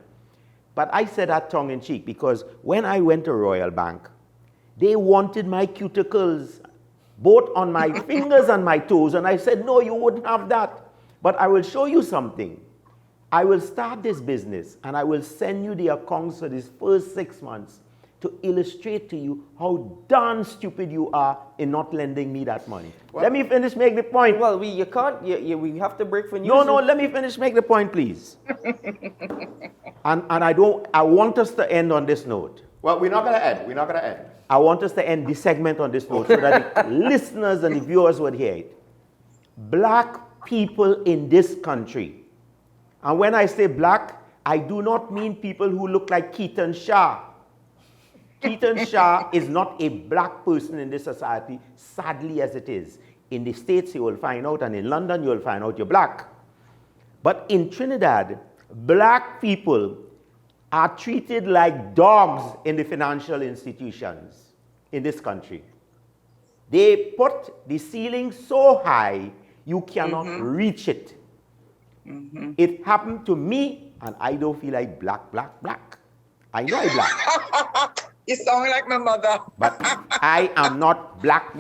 But I said that tongue in cheek, because when I went to Royal Bank, they wanted my cuticles, both on my fingers and my toes. And I said, no, you wouldn't have that. But I will show you something. I will start this business, and I will send you the accounts for these first 6 months to illustrate to you how darn stupid you are in not lending me that money. Well, let me finish, make the point. Well, we have to break for news. No, let me finish, make the point, please. and I want us to end on this note. Well, we're not going to end. I want us to end this segment on this note so that the listeners and the viewers would hear it. Black people in this country, and when I say black, I do not mean people who look like Keaton Shah. Keaton Shah is not a black person in this society, sadly as it is. In the States, you will find out, and in London, you will find out you're black. But in Trinidad, black people are treated like dogs in the financial institutions in this country. They put the ceiling so high, you cannot reach it. It happened to me, and I don't feel like black. I know I'm black. You sound like my mother. But I am not black.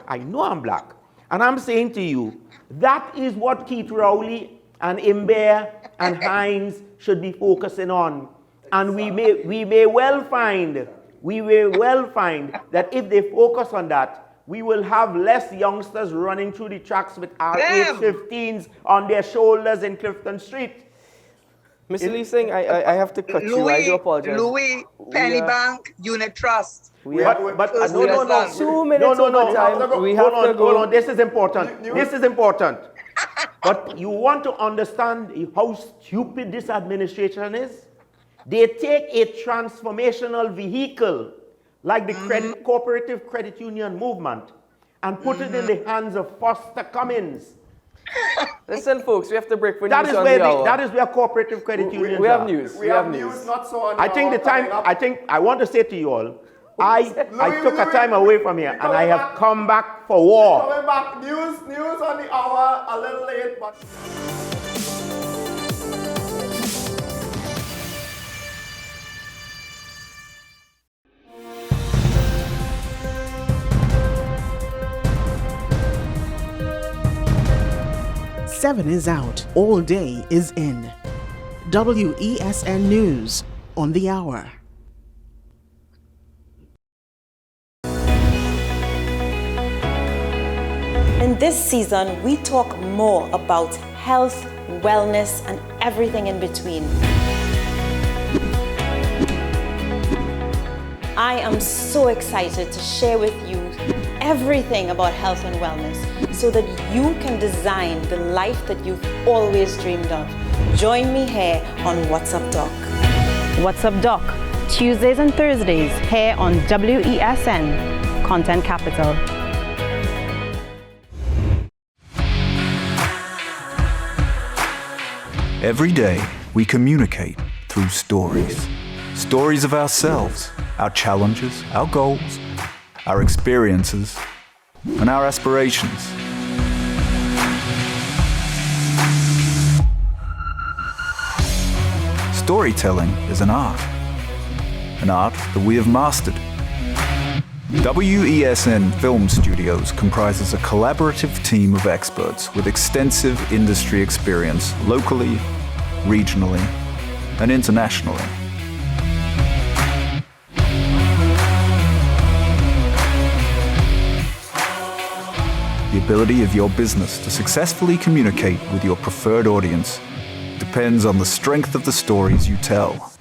I know I'm black. And I'm saying to you, that is what Keith Rowley and Imbert and Hines should be focusing on. And we may well find that if they focus on that, we will have less youngsters running through the tracks with RH-15s on their shoulders in Clifton Street. Mr. Lee Singh, I have to cut you. I do apologize. Louis, Penny Bank, Unit Trust. No. 2 minutes over time. We have to go. Hold on. This is important. But you want to understand how stupid this administration is? They take a transformational vehicle like the cooperative credit union movement and put it in the hands of Foster Cummins. Listen, folks, we have to break for That news is on where the hour. that is where cooperative credit unions we have are. news. We have news, not so on. I think the time. I want to say to you all, I took a time away from here and I have come back for war. Coming back, news on the hour, a little late, but. Seven is out, all day is in. WESN News on the hour. In this season, we talk more about health, wellness, and everything in between. I am so excited to share with you everything about health and wellness so that you can design the life that you've always dreamed of. Join me here on What's Up Doc. What's Up Doc? Tuesdays and Thursdays here on WESN, Content Capital. Every day, we communicate through stories. Stories of ourselves, our challenges, our goals, our experiences, and our aspirations. Storytelling is an art that we have mastered. WESN Film Studios comprises a collaborative team of experts with extensive industry experience locally, regionally, and internationally. The ability of your business to successfully communicate with your preferred audience depends on the strength of the stories you tell.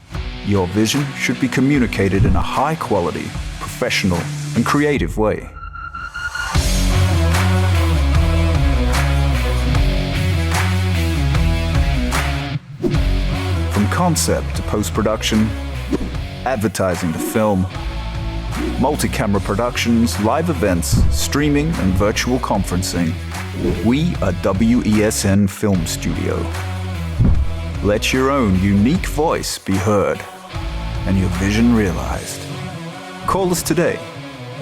Your vision should be communicated in a high-quality, professional, and creative way. From concept to post-production, advertising to film, multi-camera productions, live events, streaming, and virtual conferencing, we are WESN Film Studio. Let your own unique voice be heard and your vision realized. Call us today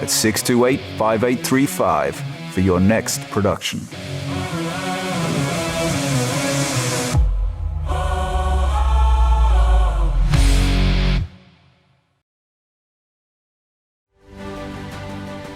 at 628-5835 for your next production.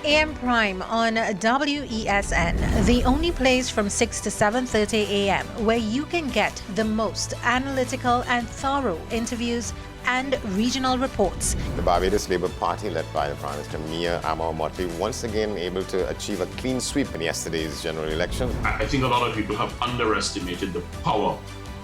AM Prime on WESN, the only place from 6 to 7:30 a.m. where you can get the most analytical and thorough interviews and regional reports. The Barbados Labour Party, led by the Prime Minister Mia Motley, once again able to achieve a clean sweep in yesterday's general election. I think a lot of people have underestimated the power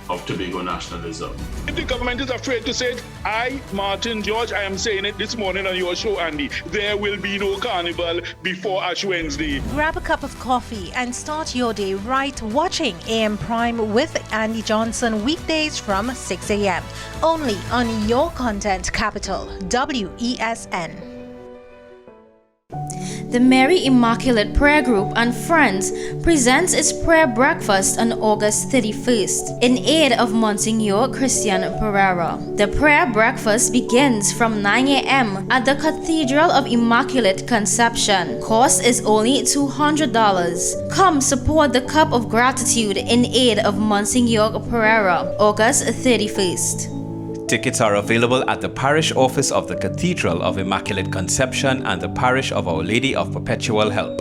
of Tobago nationalism. If the government is afraid to say it, I, Martin George, I am saying it this morning on your show, Andy. There will be no carnival before Ash Wednesday. Grab a cup of coffee and start your day right watching AM Prime with Andy Johnson weekdays from 6 a.m. Only on your content capital, WESN. The Mary Immaculate Prayer Group and Friends presents its prayer breakfast on August 31st in aid of Monsignor Christian Pereira. The prayer breakfast begins from 9 a.m. at the Cathedral of Immaculate Conception. Cost is only $200. Come support the Cup of Gratitude in aid of Monsignor Pereira, August 31st. Tickets are available at the parish office of the Cathedral of Immaculate Conception and the parish of Our Lady of Perpetual Help.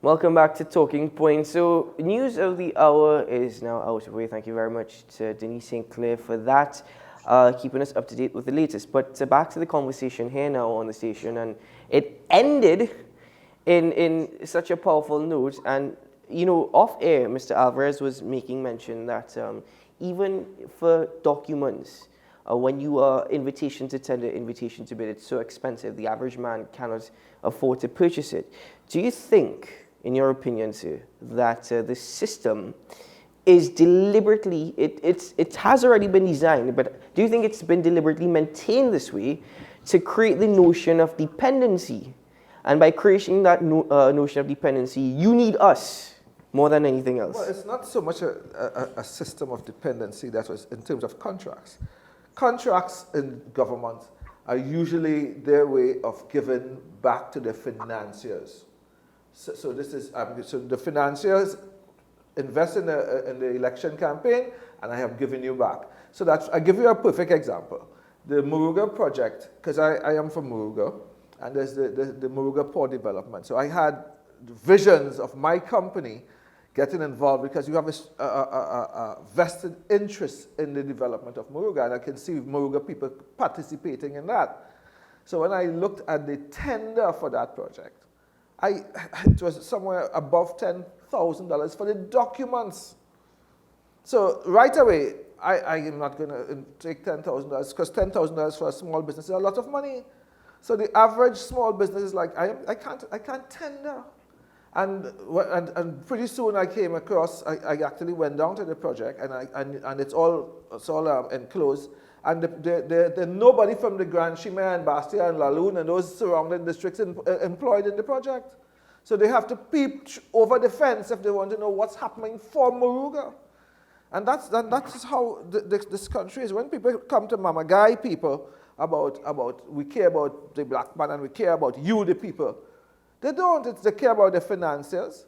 Welcome back to Talking Points. So, news of the hour is now out of the way. Thank you very much to Denise St. Clair for that, keeping us up to date with the latest. But back to the conversation here now on the station, and it ended in such a powerful note. And, you know, off air, Mr. Alvarez was making mention that even for documents, when you are invitation to tender, invitation to bid, it's so expensive, the average man cannot afford to purchase it. Do you think, in your opinion, sir, that the system is deliberately, it has already been designed, but do you think it's been deliberately maintained this way to create the notion of dependency? And by creating that notion of dependency, you need us more than anything else. Well, it's not so much a system of dependency that was in terms of contracts. Contracts in government are usually their way of giving back to the financiers. So this is so the financiers invest in the election campaign, and I have given you back. So I give you a perfect example. The Muruga project, because I am from Muruga, and there's the Muruga Port Development. So I had visions of my company getting involved because you have a vested interest in the development of Muruga, and I can see Muruga people participating in that. So when I looked at the tender for that project, it was somewhere above $10,000 for the documents. So right away, I am not going to take $10,000 because $10,000 for a small business is a lot of money. So the average small business is like, I can't tender. And pretty soon I came across, I actually went down to the project, and it's all enclosed. And nobody from the Grand Chimay and Bastia and Laloon and those surrounding districts employed in the project. So they have to peep over the fence if they want to know what's happening for Muruga. And that's how this country is. When people come to Mama Guy people about we care about the black man and we care about you, the people, they don't. They care about the financiers.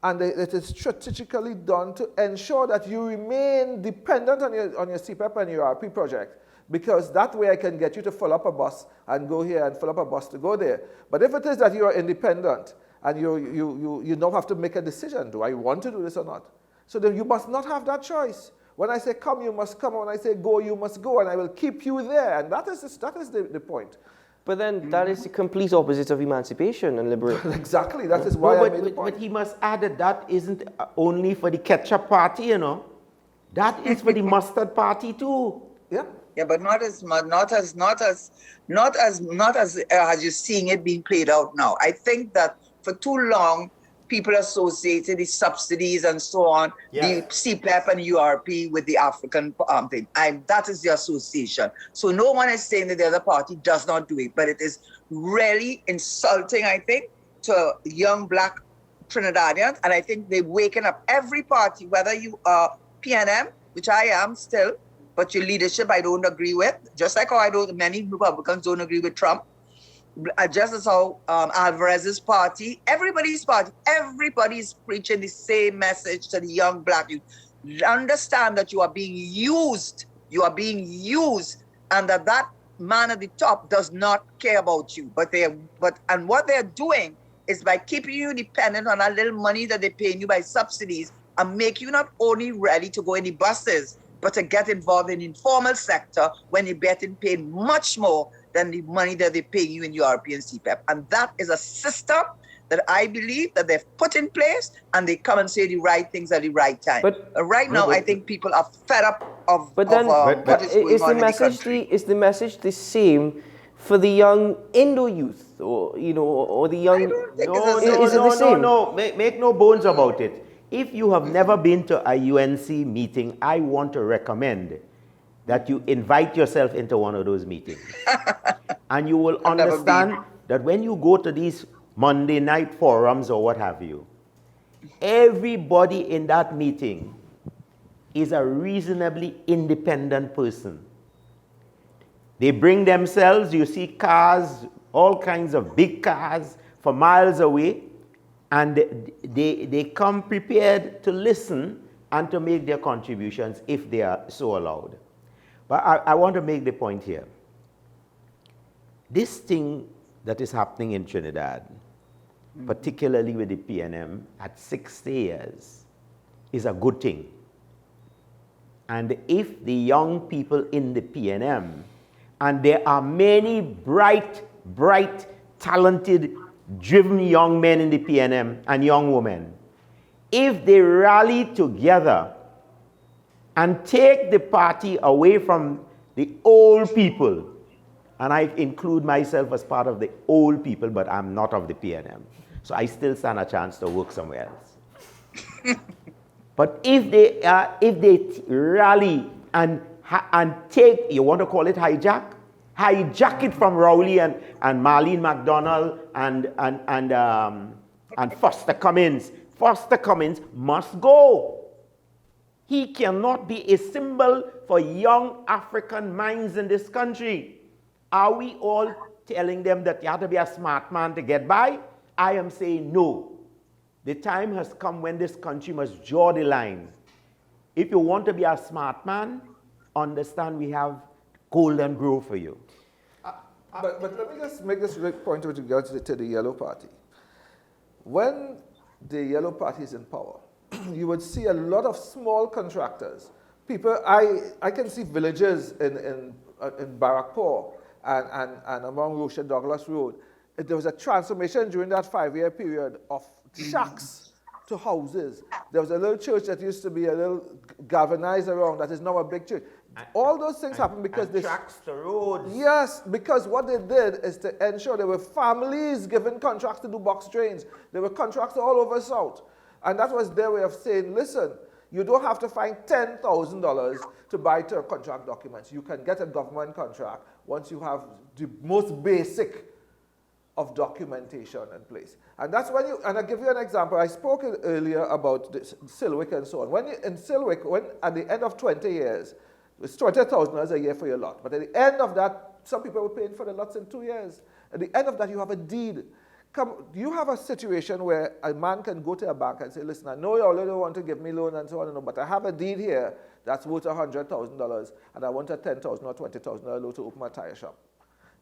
And it is strategically done to ensure that you remain dependent on your CPEP and your RP project, because that way I can get you to fill up a bus and go here and fill up a bus to go there. But if it is that you are independent and you now have to make a decision, do I want to do this or not? So then you must not have that choice. When I say come, you must come. When I say go, you must go, and I will keep you there. And that is the point. But then that is the complete opposite of emancipation and liberation. Exactly, that is why I made the point. But he must add that isn't only for the ketchup party, you know. That is for the mustard party too. Yeah. Yeah, but not as you're seeing it being played out now. I think that for too long, people associated the subsidies and so on, the CPEP and URP with the African thing. That is the association. So no one is saying that the other party does not do it, but it is really insulting, I think, to young black Trinidadians. And I think they're waking up every party, whether you are PNM, which I am still, but your leadership I don't agree with, just like how many Republicans don't agree with Trump. Just as how Alvarez's party, everybody's preaching the same message to the young black youth. Understand that you are being used, and that man at the top does not care about you. And what they're doing is by keeping you dependent on that little money that they're paying you by subsidies, and make you not only ready to go in the buses, but to get involved in the informal sector when you're getting paid much more than the money that they're paying you in URP and CPEP. And that is a system that I believe that they've put in place, and they come and say the right things at the right time. But right now, I think people are fed up of what is going on in the country. Is the message the same for the young Indo youth, or the young? Is it the same? No. Make no bones about it. If you have never been to a UNC meeting, I want to recommend that you invite yourself into one of those meetings. And you will understand that when you go to these Monday night forums or what have you, everybody in that meeting is a reasonably independent person. They bring themselves, you see cars, all kinds of big cars for miles away, and they come prepared to listen and to make their contributions if they are so allowed. But I want to make the point here. This thing that is happening in Trinidad, particularly with the PNM at 60 years, is a good thing. And if the young people in the PNM, and there are many bright, talented driven young men in the PNM and young women, if they rally together and take the party away from the old people, and I include myself as part of the old people, but I'm not of the PNM, so I still stand a chance to work somewhere else. But if they rally and take, you want to call it hijack it from Rowley and Marlene McDonald and Foster Cummins. Foster Cummins must go. He cannot be a symbol for young African minds in this country. Are we all telling them that you have to be a smart man to get by? I am saying no. The time has come when this country must draw the line. If you want to be a smart man, understand we have golden grove for you. But let me just make this point with regards to the Yellow Party. When the Yellow Party is in power, you would see a lot of small contractors. People, I can see villages in Barrackpore and among Rochelle Douglas Road. There was a transformation during that 5-year period of shacks to houses. There was a little church that used to be a little galvanized around that is now a big church. All those things happened because they tracks to roads. Yes, because what they did is to ensure there were families given contracts to do box drains. There were contracts all over South. And that was their way of saying, listen, you don't have to find $10,000 to buy contract documents. You can get a government contract once you have the most basic of documentation in place. And that's when and I'll give you an example. I spoke earlier about Silwick and so on. In Silwick, at the end of 20 years, it's $20,000 a year for your lot. But at the end of that, some people were paying for the lots in 2 years. At the end of that, you have a deed. You have a situation where a man can go to a bank and say, listen, I know you already want to give me loan and so on, but I have a deed here that's worth $100,000, and I want a $10,000 or $20,000 loan to open a tire shop.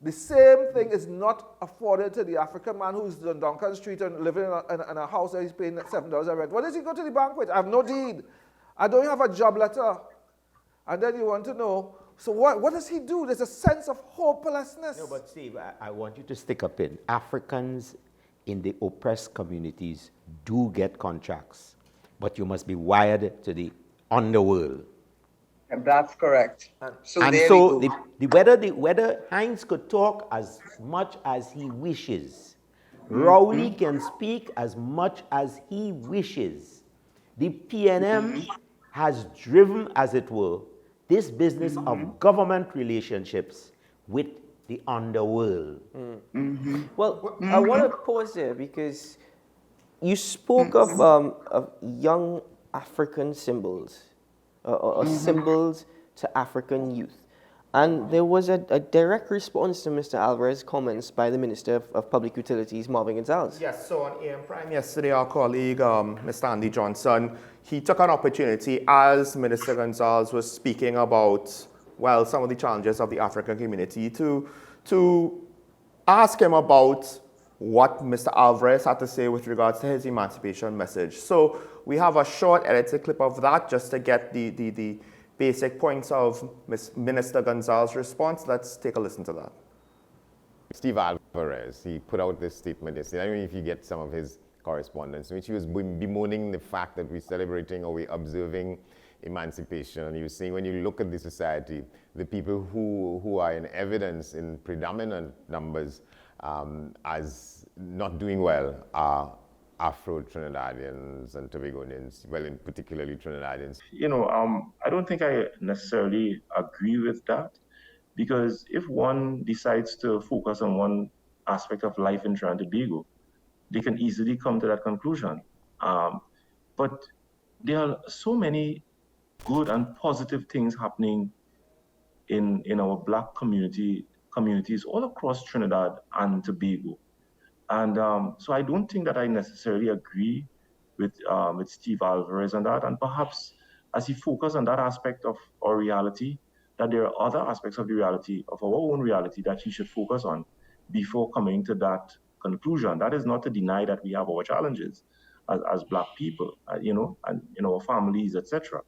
The same thing is not afforded to the African man who's on Duncan Street and living in a house that he's paying $7 a rent. What does he go to the bank with? I have no deed. I don't have a job letter. And then you want to know, so what does he do? There's a sense of hopelessness. No, but Steve, I want you to stick a pin. Africans in the oppressed communities do get contracts, but you must be wired to the underworld. And that's correct. Whether Heinz could talk as much as he wishes, Rowley can speak as much as he wishes. The PNM has driven, as it were, this business of government relationships with the underworld. Well, I want to pause there because you spoke of young African symbols, or symbols to African youth. And there was a direct response to Mr. Alvarez's comments by the Minister of Public Utilities, Marvin Gonzalez. Yes, so on AM Prime yesterday, our colleague, Mr. Andy Johnson, he took an opportunity as Minister Gonzalez was speaking about, well, some of the challenges of the African community to ask him about what Mr. Alvarez had to say with regards to his emancipation message. So we have a short edited clip of that just to get the basic points of Minister Gonzalez's response. Let's take a listen to that. Steve Alvarez, he put out this statement yesterday. I don't know if you get some of his correspondence, in which he was bemoaning the fact that we're celebrating or we're observing emancipation. And he was saying when you look at the society, the people who are in evidence in predominant numbers as not doing well are Afro-Trinidadians and Tobagonians, well, in particularly Trinidadians. I don't think I necessarily agree with that, because if one decides to focus on one aspect of life in Trinidad and Tobago, they can easily come to that conclusion. But there are so many good and positive things happening in our Black communities all across Trinidad and Tobago. And so I don't think that I necessarily agree with Steve Alvarez on that. And perhaps as he focuses on that aspect of our reality, that there are other aspects of the reality, of our own reality, that he should focus on before coming to that conclusion. That is not to deny that we have our challenges as Black people, and in our families, etc.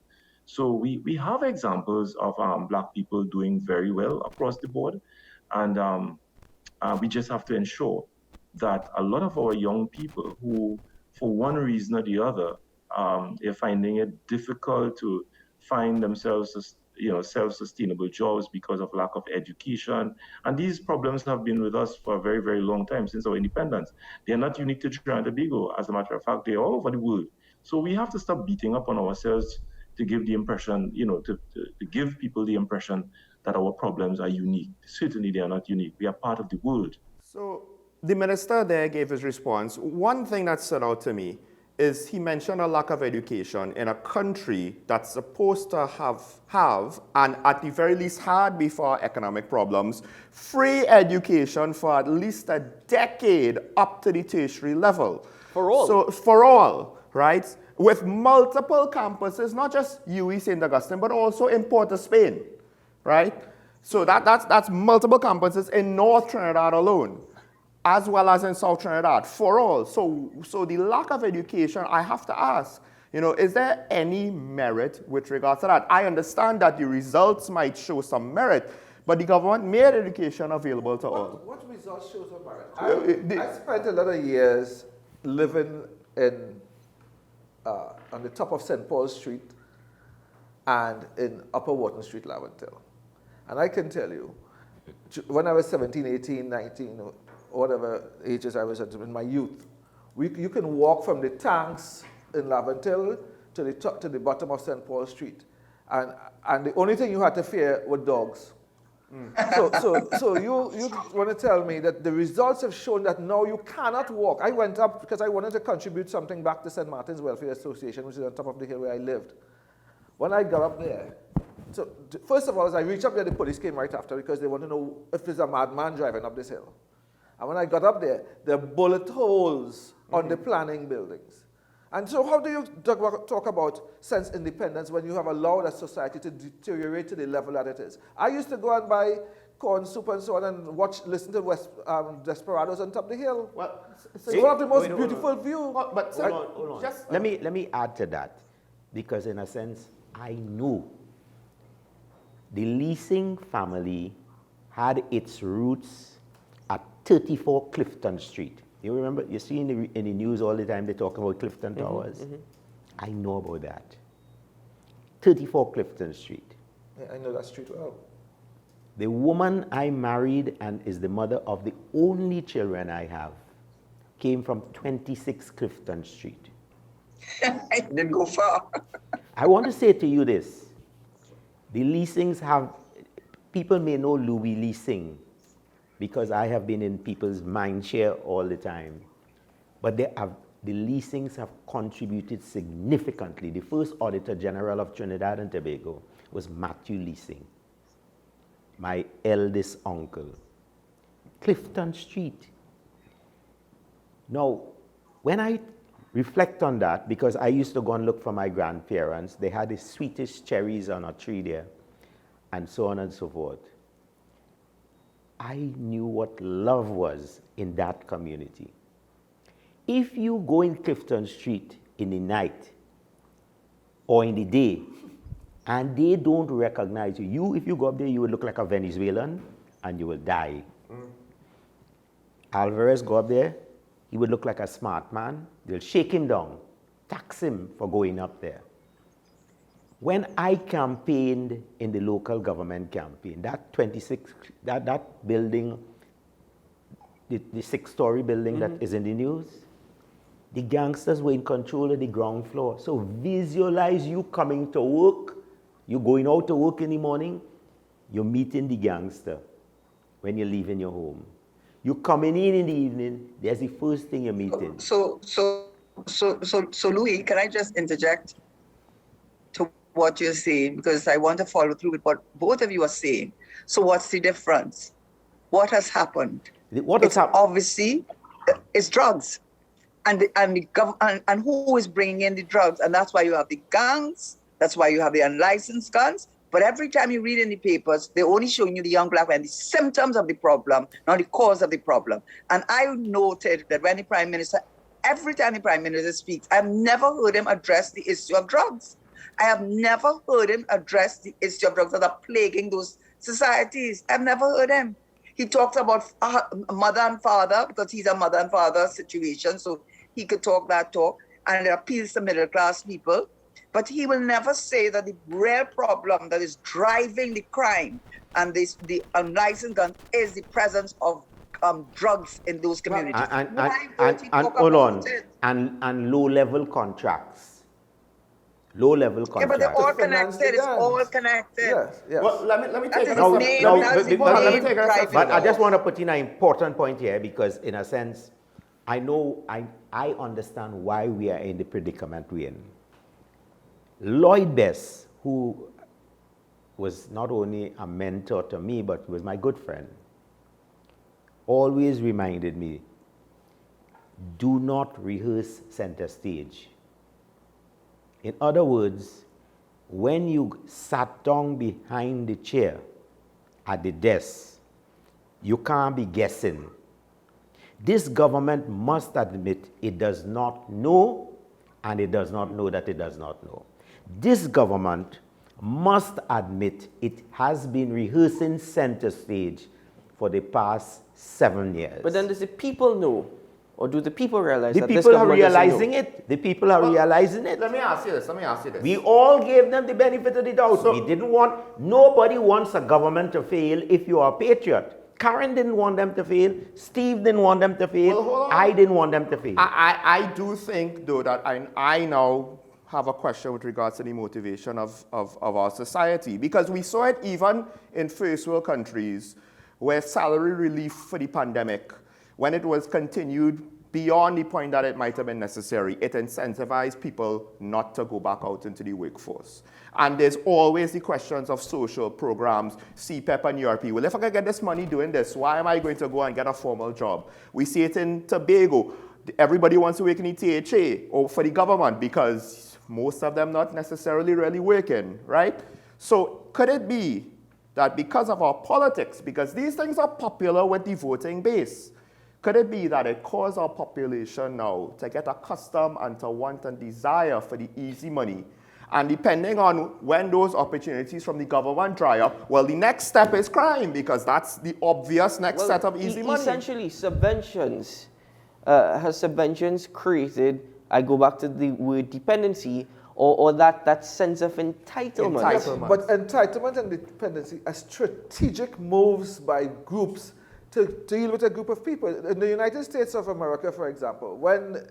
So we have examples of Black people doing very well across the board, and we just have to ensure that a lot of our young people who, for one reason or the other, are finding it difficult to find themselves, self-sustainable jobs because of lack of education. And these problems have been with us for a very, very long time, since our independence. They're not unique to Trinidad and Tobago. As a matter of fact, they're all over the world. So we have to stop beating up on ourselves to give the impression, to give people the impression that our problems are unique. Certainly they are not unique. We are part of the world. So the minister there gave his response. One thing that stood out to me is he mentioned a lack of education in a country that's supposed to have and at the very least had before economic problems, free education for at least a decade up to the tertiary level. For all. So for all, right? With multiple campuses, not just UE St. Augustine, but also in Port of Spain, right? So that's multiple campuses in North Trinidad alone, as well as in South Trinidad, for all. So the lack of education, I have to ask, is there any merit with regards to that? I understand that the results might show some merit, but the government made education available to all. What results show some merit? I spent a lot of years living on the top of St. Paul's Street and in Upper Wharton Street, Laventille. And I can tell you, when I was 17, 18, 19, or whatever ages I was in my youth, you can walk from the tanks in Laventille to the bottom of St. Paul Street. And the only thing you had to fear were dogs. So you want to tell me that the results have shown that now you cannot walk. I went up because I wanted to contribute something back to St. Martin's Welfare Association, which is on top of the hill where I lived. When I got up there, so first of all, as I reached up there, the police came right after because they want to know if there's a madman driving up this hill. And when I got up there are bullet holes on the planning buildings. And so how do you talk about since independence when you have allowed a society to deteriorate to the level that it is? I used to go and buy corn soup and so on and listen to Desperados on top of the hill. Well, it's one of the most beautiful views. But hold on. Let me add to that, because in a sense, I know the leasing family had its roots at 34 Clifton Street. You remember, you see in the news all the time they talk about Clifton Towers. Mm-hmm. I know about that. 34 Clifton Street. Yeah, I know that street well. The woman I married and is the mother of the only children I have came from 26 Clifton Street. I didn't go far. I want to say to you this. The leasings people may know Louis Leasing, because I have been in people's mind share all the time. But the leasings have contributed significantly. The first Auditor General of Trinidad and Tobago was Matthew Leasing, my eldest uncle. Clifton Street. Now, when I reflect on that, because I used to go and look for my grandparents, they had the sweetest cherries on a tree there, and so on and so forth. I knew what love was in that community. If you go in Clifton Street in the night or in the day, and they don't recognize you, if you go up there, you will look like a Venezuelan and you will die. Alvarez go up there, he would look like a smart man. They'll shake him down, tax him for going up there. When I campaigned in the local government campaign, that building, the 6-story building that is in the news, the gangsters were in control of the ground floor. So visualize you coming to work, you're going out to work in the morning, you're meeting the gangster when you're leaving your home. You're coming in the evening, there's the first thing you're meeting. So Louis, can I just interject to what you're saying? Because I want to follow through with what both of you are saying. So what's the difference? What has happened? Obviously, it's drugs. And who is bringing in the drugs? And that's why you have the gangs, that's why you have the unlicensed guns. But every time you read in the papers, they're only showing you the young black man, the symptoms of the problem, not the cause of the problem. And I noted that when the Prime Minister, every time the Prime Minister speaks, I've never heard him address the issue of drugs. I have never heard him address the issue of drugs that are plaguing those societies. I've never heard him. He talks about mother and father, because he's a mother and father situation, so he could talk that talk, and it appeals to middle class people. But he will never say that the real problem that is driving the crime and the unlicensed guns is the presence of drugs in those communities. And hold on, and low-level contracts. Low-level contracts. Yeah, but they're all connected. It's all connected. Yes, yes. Well, let me take But I just want to put in an important point here, because in a sense, I know, I understand why we are in the predicament we're in. Lloyd Bess, who was not only a mentor to me, but was my good friend, always reminded me, do not rehearse center stage. In other words, when you sat down behind the chair at the desk, you can't be guessing. This government must admit it does not know, and it does not know that it does not know. This government must admit it has been rehearsing center stage for the past 7 years. But then does the people know? Or do the people realize that this government doesn't know? The people are realizing it. The people are realizing it. Let me ask you this. We all gave them the benefit of the doubt. We didn't want, nobody wants a government to fail if you are a patriot. Karen didn't want them to fail. Steve didn't want them to fail. I didn't want them to fail. I do think, though, that I now have a question with regards to the motivation of our society. Because we saw it even in first world countries where salary relief for the pandemic, when it was continued beyond the point that it might have been necessary, it incentivized people not to go back out into the workforce. And there's always the questions of social programs, CPEP and URP. Well, if I can get this money doing this, why am I going to go and get a formal job? We see it in Tobago. Everybody wants to work in the THA or for the government because most of them not necessarily really working, right? So could it be that because of our politics, because these things are popular with the voting base, could it be that it caused our population now to get accustomed and to want and desire for the easy money? And depending on when those opportunities from the government dry up, well, the next step is crime, because that's the obvious next set of easy money. Essentially, subventions. Has subventions created, I go back to the word dependency, or that sense of entitlement. But entitlement and dependency are strategic moves by groups to deal with a group of people. In the United States of America, for example, when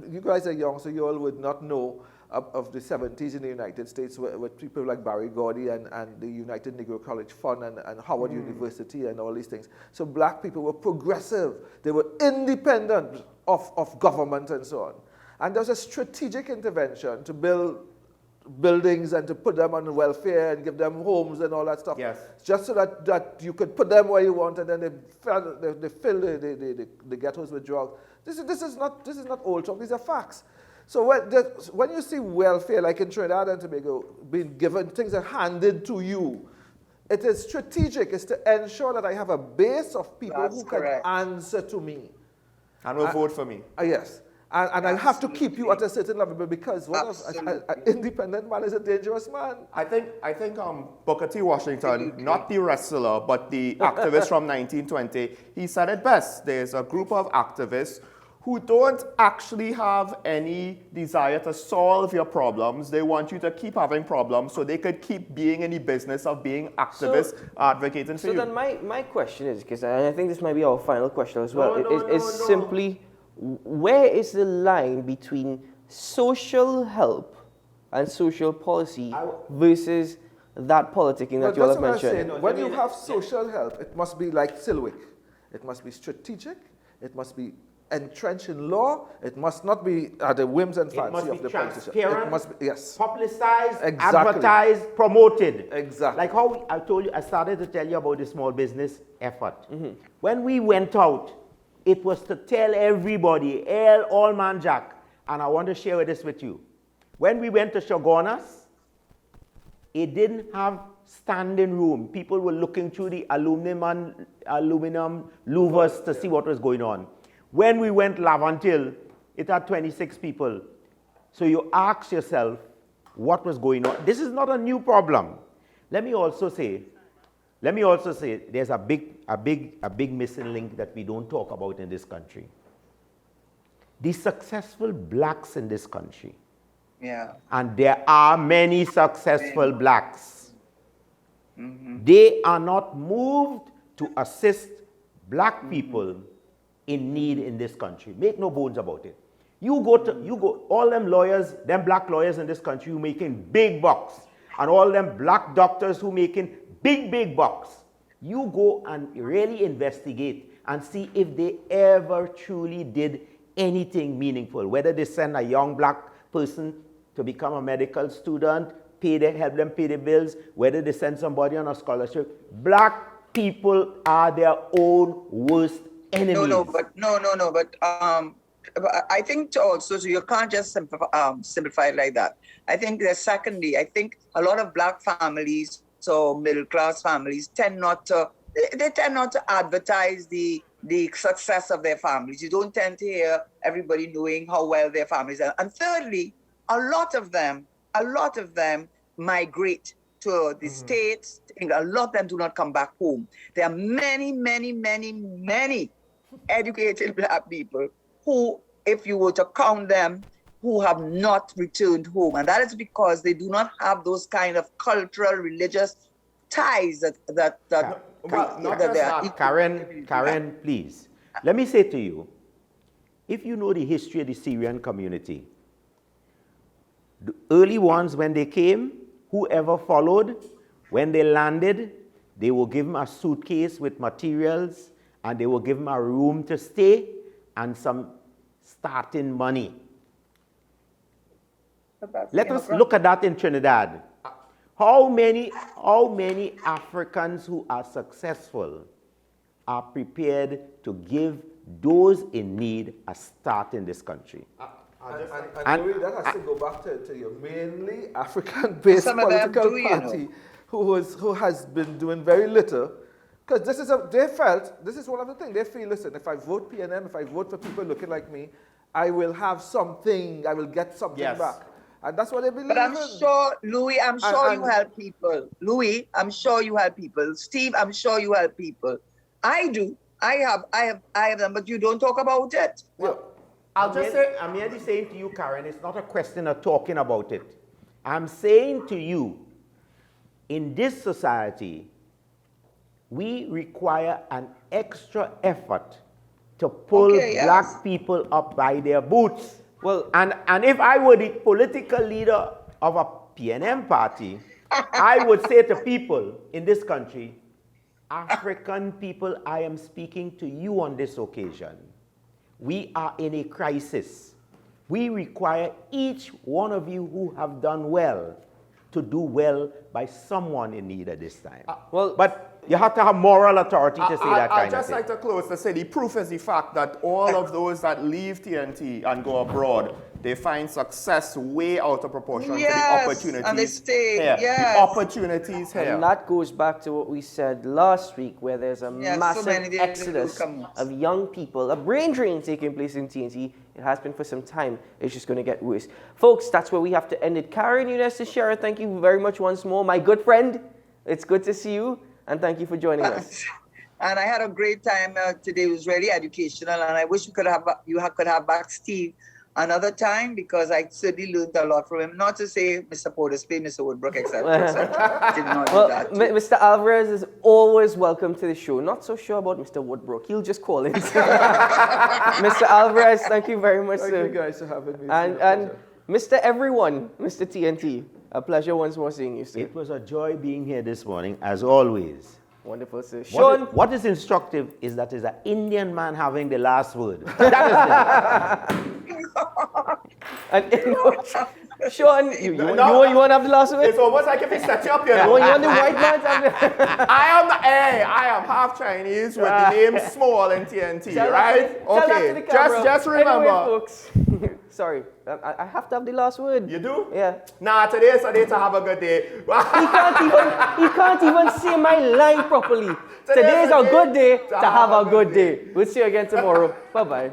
you guys are young, so you all would not know of the 70s in the United States with people like Barry Gordy and the United Negro College Fund and Howard University and all these things. So black people were progressive. They were independent of government and so on. And there was a strategic intervention to build buildings and to put them on welfare and give them homes and all that stuff. Yes. Just so that you could put them where you want, and then they fill the ghettos with drugs. This is not old talk. These are facts. So when you see welfare, like in Trinidad and Tobago, being given, things are handed to you, it is strategic. It's to ensure that I have a base of people who can answer to me. And will vote for me. Yes. And I have to keep you at a certain level, because an independent man is a dangerous man. I think Booker T. Washington, not the wrestler, but the activist from 1920, he said it best. There's a group of activists who don't actually have any desire to solve your problems. They want you to keep having problems so they could keep being in the business of being activists, advocating for you. So then my question is, because I think this might be our final question as well, is simply, where is the line between social help and social policy versus that politicking that you all have mentioned? When you have social help, it must be like Silwick. It must be strategic. It must be entrenched in law. It must not be at the whims and fancy of the politician. It must be, yes, publicized, advertised, promoted. Exactly. Like how I told you, I started to tell you about the small business effort. When we went out, it was to tell everybody, all man Jack, and I want to share this with you. When we went to Shogunas, it didn't have standing room. People were looking through the aluminum louvers to see what was going on. When we went Lavantil, it had 26 people. So you ask yourself what was going on. This is not a new problem. Let me also say, let me also say there's a big missing link that we don't talk about in this country. The successful blacks in this country, and there are many successful blacks, they are not moved to assist black people in need in this country. Make no bones about it. You go, all them lawyers, them black lawyers in this country who making big bucks, and all them black doctors who making big bucks. You go and really investigate and see if they ever truly did anything meaningful, whether they send a young black person to become a medical student, help them pay the bills, whether they send somebody on a scholarship. Black people are their own worst enemies. But I think also, so you can't just simplify it like that. I think secondly, I think a lot of black families, so middle class families, tend not to advertise the success of their families. You don't tend to hear everybody knowing how well their families are. And thirdly, a lot of them migrate to the States. A lot of them do not come back home. There are many educated black people who, if you were to count them, who have not returned home. And that is because they do not have those kind of cultural, religious ties that Karen, please. Let me say to you, if you know the history of the Syrian community, the early ones when they came, whoever followed, when they landed, they will give them a suitcase with materials, and they will give them a room to stay and some starting money. Let us look at that in Trinidad. How many Africans who are successful are prepared to give those in need a start in this country? And Louis, that has to go back to your mainly African-based political party who has been doing very little. Because this is one of the things. They feel, listen, if I vote PNM, if I vote for people looking like me, I will have something, I will get something back. And that's what they believe. But I'm sure, Louis, I'm sure you help people. Louis, I'm sure you help people. Steve, I'm sure you help people. I do. I have them, but you don't talk about it. Well, I'll just say, I'm merely saying to you, Karen, it's not a question of talking about it. I'm saying to you, in this society, we require an extra effort to pull black people up by their boots. Well, and if I were the political leader of a PNM party, I would say to people in this country, African people, I am speaking to you on this occasion. We are in a crisis. We require each one of you who have done well to do well by someone in need at this time. But you have to have moral authority to say that kind of thing. I'd just like to close to say the proof is the fact that all of those that leave TNT and go abroad, they find success way out of proportion to the opportunities and they stay. here. The opportunities here. And that goes back to what we said last week, where there's a massive exodus of young people, a brain drain taking place in TNT. It has been for some time. It's just going to get worse. Folks, that's where we have to end it. Karen, Eunice, Shara, thank you very much once more. My good friend, it's good to see you, and thank you for joining us. And I had a great time today. It was really educational, and I wish you could have back Steve another time, because I certainly learned a lot from him. Not to say Mr. Porter's Play, Mr. Woodbrook, etc. Did not do that. Mr. Alvarez is always welcome to the show. Not so sure about Mr. Woodbrook. He'll just call in. Mr. Alvarez, thank you very much, sir. Thank you guys for having me. And Mr. Everyone, Mr. TNT, a pleasure once more seeing you, sir. It was a joy being here this morning, as always. Wonderful, sir. Sean? What is instructive is that it's an Indian man having the last word. That is it. Sean, you want to have the last word? It's almost like if he set you up here. You want the white man to have the... I am half Chinese with the name small in TNT, right? Okay, just remember. Anyway, folks. Sorry, I have to have the last word. You do? Yeah. Nah, today's a day to have a good day. He can't even say my line properly. Today's a good day to have a good day. We'll see you again tomorrow. Bye-bye.